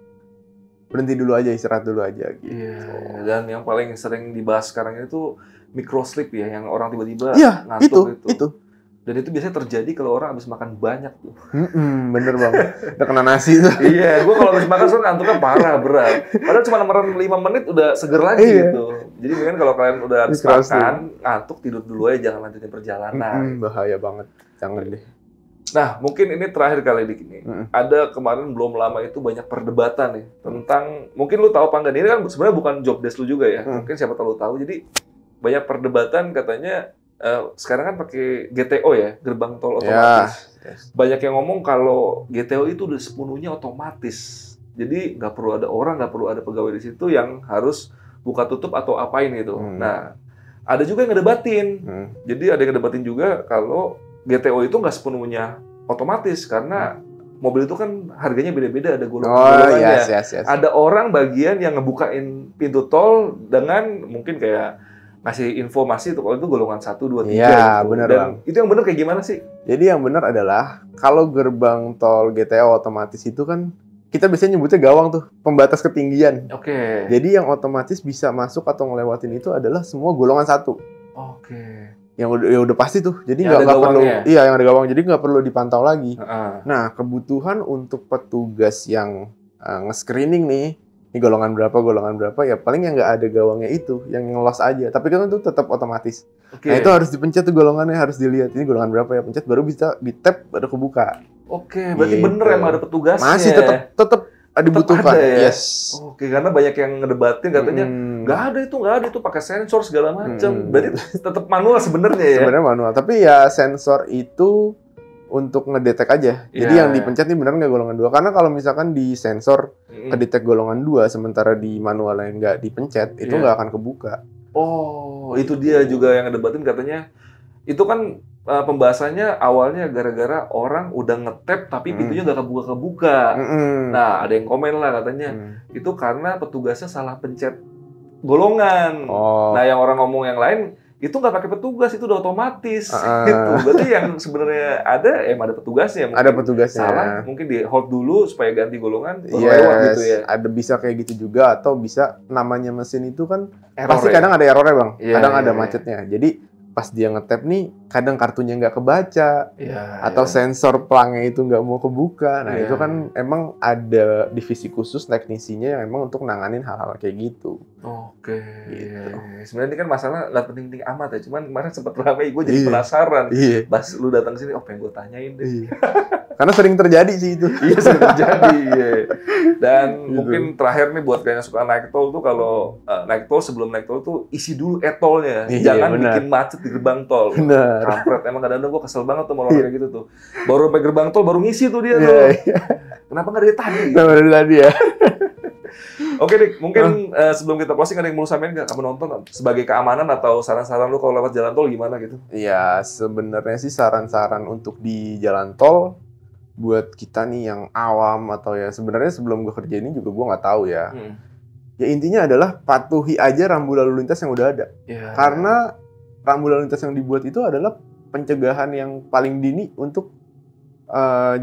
berhenti dulu aja, istirahat dulu aja gitu. Dan yang paling sering dibahas sekarang itu microsleep ya, yang orang tiba-tiba ngantuk itu. Dan itu biasanya terjadi kalau orang habis makan banyak tuh. Bener banget. Udah kena nasi tuh. Iya, gue kalau habis makan soalnya ngantuknya parah, berat. Padahal cuma meran 5 menit udah seger lagi gitu. Jadi mungkin kalau kalian udah habis makan, ngantuk, tidur dulu aja, jangan lanjutin perjalanan. Bahaya banget. Jangan deh. Nah, mungkin ini terakhir kali di gini. Ada kemarin belum lama itu banyak perdebatan nih tentang, mungkin lu tahu apa enggak, ini kan sebenarnya bukan job desk lu juga ya. Mungkin siapa tahu lu tahu. Jadi banyak perdebatan katanya sekarang kan pakai GTO ya, gerbang tol otomatis. Banyak yang ngomong kalau GTO itu udah sepenuhnya otomatis. Jadi nggak perlu ada orang, nggak perlu ada pegawai di situ yang harus buka tutup atau apain gitu. Nah, ada juga yang ngedebatin. Jadi ada yang ngedebatin juga kalau GTO itu nggak sepenuhnya otomatis karena mobil itu kan harganya beda-beda, ada golongannya. Ada orang bagian yang ngebukain pintu tol dengan mungkin kayak ngasih informasi tuh kalau itu golongan 1, 2, 3 gitu. Bener, dan Bang. Itu yang benar kayak gimana sih? Jadi yang benar adalah kalau gerbang tol GTO otomatis itu kan kita biasanya nyebutnya gawang tuh, pembatas ketinggian. Jadi yang otomatis bisa masuk atau ngelewatin itu adalah semua golongan 1. Yang udah pasti tuh. Jadi nggak perlu, yang ada gawang, jadi nggak perlu dipantau lagi. Nah, kebutuhan untuk petugas yang nge-screening nih, ini golongan berapa, ya paling yang nggak ada gawangnya itu, yang ngelos aja. Tapi kan itu tetap otomatis. Nah, itu harus dipencet tuh golongannya, harus dilihat. Ini golongan berapa ya, pencet, baru bisa di-tap, baru kebuka. Berarti bener emang ada petugasnya. Masih tetap dibutuhkan. Ya? Karena banyak yang ngedebatin katanya, nggak ada itu pakai sensor segala macam. Berarti tetap manual sebenarnya ya? Sebenarnya manual, tapi ya sensor itu untuk ngedetek aja. Jadi yang dipencet nih benar nggak golongan 2. Karena kalau misalkan di sensor kedetek golongan 2, sementara di manualnya nggak dipencet, itu nggak akan kebuka. Itu dia juga yang ngedebatin katanya. Itu kan pembahasannya awalnya gara-gara orang udah ngetap tapi pintunya nggak kebuka-kebuka. Nah, ada yang komen lah katanya. Itu karena petugasnya salah pencet golongan. Nah, yang orang ngomong yang lain, itu nggak pakai petugas, itu udah otomatis. Gitu. Berarti yang sebenarnya ada petugasnya. Ada petugasnya. Salah, mungkin di hold dulu supaya ganti golongan, baru lewat gitu ya. Ada bisa kayak gitu juga, atau bisa namanya mesin itu kan pasti kadang ada errornya, Bang. Kadang ada macetnya. Jadi pas dia nge-tap nih, kadang kartunya nggak kebaca, atau sensor pelangnya itu nggak mau kebuka. Nah, itu kan emang ada divisi khusus teknisinya yang emang untuk nanganin hal-hal kayak gitu. Gitu. Sebenarnya ini kan masalah nggak penting-penting amat ya, cuman kemarin sempat ramai, gue jadi penasaran. Pas lu datang sini, pengen gue tanyain deh. Karena sering terjadi sih itu. Sering terjadi. Dan gitu. Mungkin terakhir nih buat kalian yang suka naik tol tuh, kalau naik tol, sebelum naik tol tuh isi dulu e-tolnya. Jangan bikin macet di gerbang tol. Kampret, emang kadang-kadang gue kesel banget tuh sama orang kayak gitu tuh. Baru sampai gerbang tol, baru ngisi tuh dia tuh. Kenapa nggak dari tadi? Kenapa dari tadi ya? Oke, Dik, mungkin sebelum kita closing, ada yang mau samain nggak? Kamu nonton sebagai keamanan atau saran-saran lu kalau lewat jalan tol gimana gitu? Ya, sebenarnya sih saran-saran untuk di jalan tol buat kita nih yang awam, atau ya sebenarnya sebelum gue kerja ini juga gue nggak tahu ya. Ya intinya adalah patuhi aja rambu lalu lintas yang udah ada. Karena rambu lalu lintas yang dibuat itu adalah pencegahan yang paling dini untuk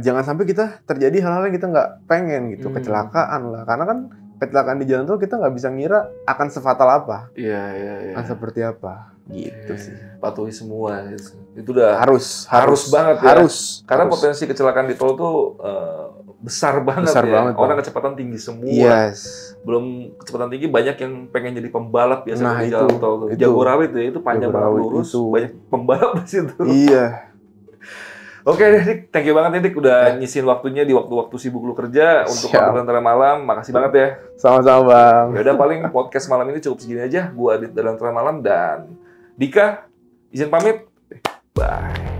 jangan sampai kita terjadi hal-hal yang kita nggak pengen gitu, kecelakaan lah. Karena kan kecelakaan di jalan tol kita nggak bisa ngira akan sefatal apa, akan seperti apa, gitu sih. Patuhi semua, itu udah Harus banget ya. Karena harus. potensi kecelakaan di tol tuh besar banget Besar ya. banget, Orang Bang. kecepatan tinggi semua. Yes. Belum kecepatan tinggi, banyak yang pengen jadi pembalap biasanya Nah, di jalan itu. tol tuh. Jagorawi tuh ya, itu panjang banget Jagorawi lurus, itu. banyak pembalap di situ. Iya. Oke deh, Dik. Thank you banget nih, Dik. Udah nyisin waktunya di waktu-waktu sibuk lu kerja untuk Siap. Tentara Malam. Makasih banget ya. Sama-sama, Bang. Ya udah, paling podcast malam ini cukup segini aja. Gua Adit dari Tentara Malam dan Dika izin pamit. Bye.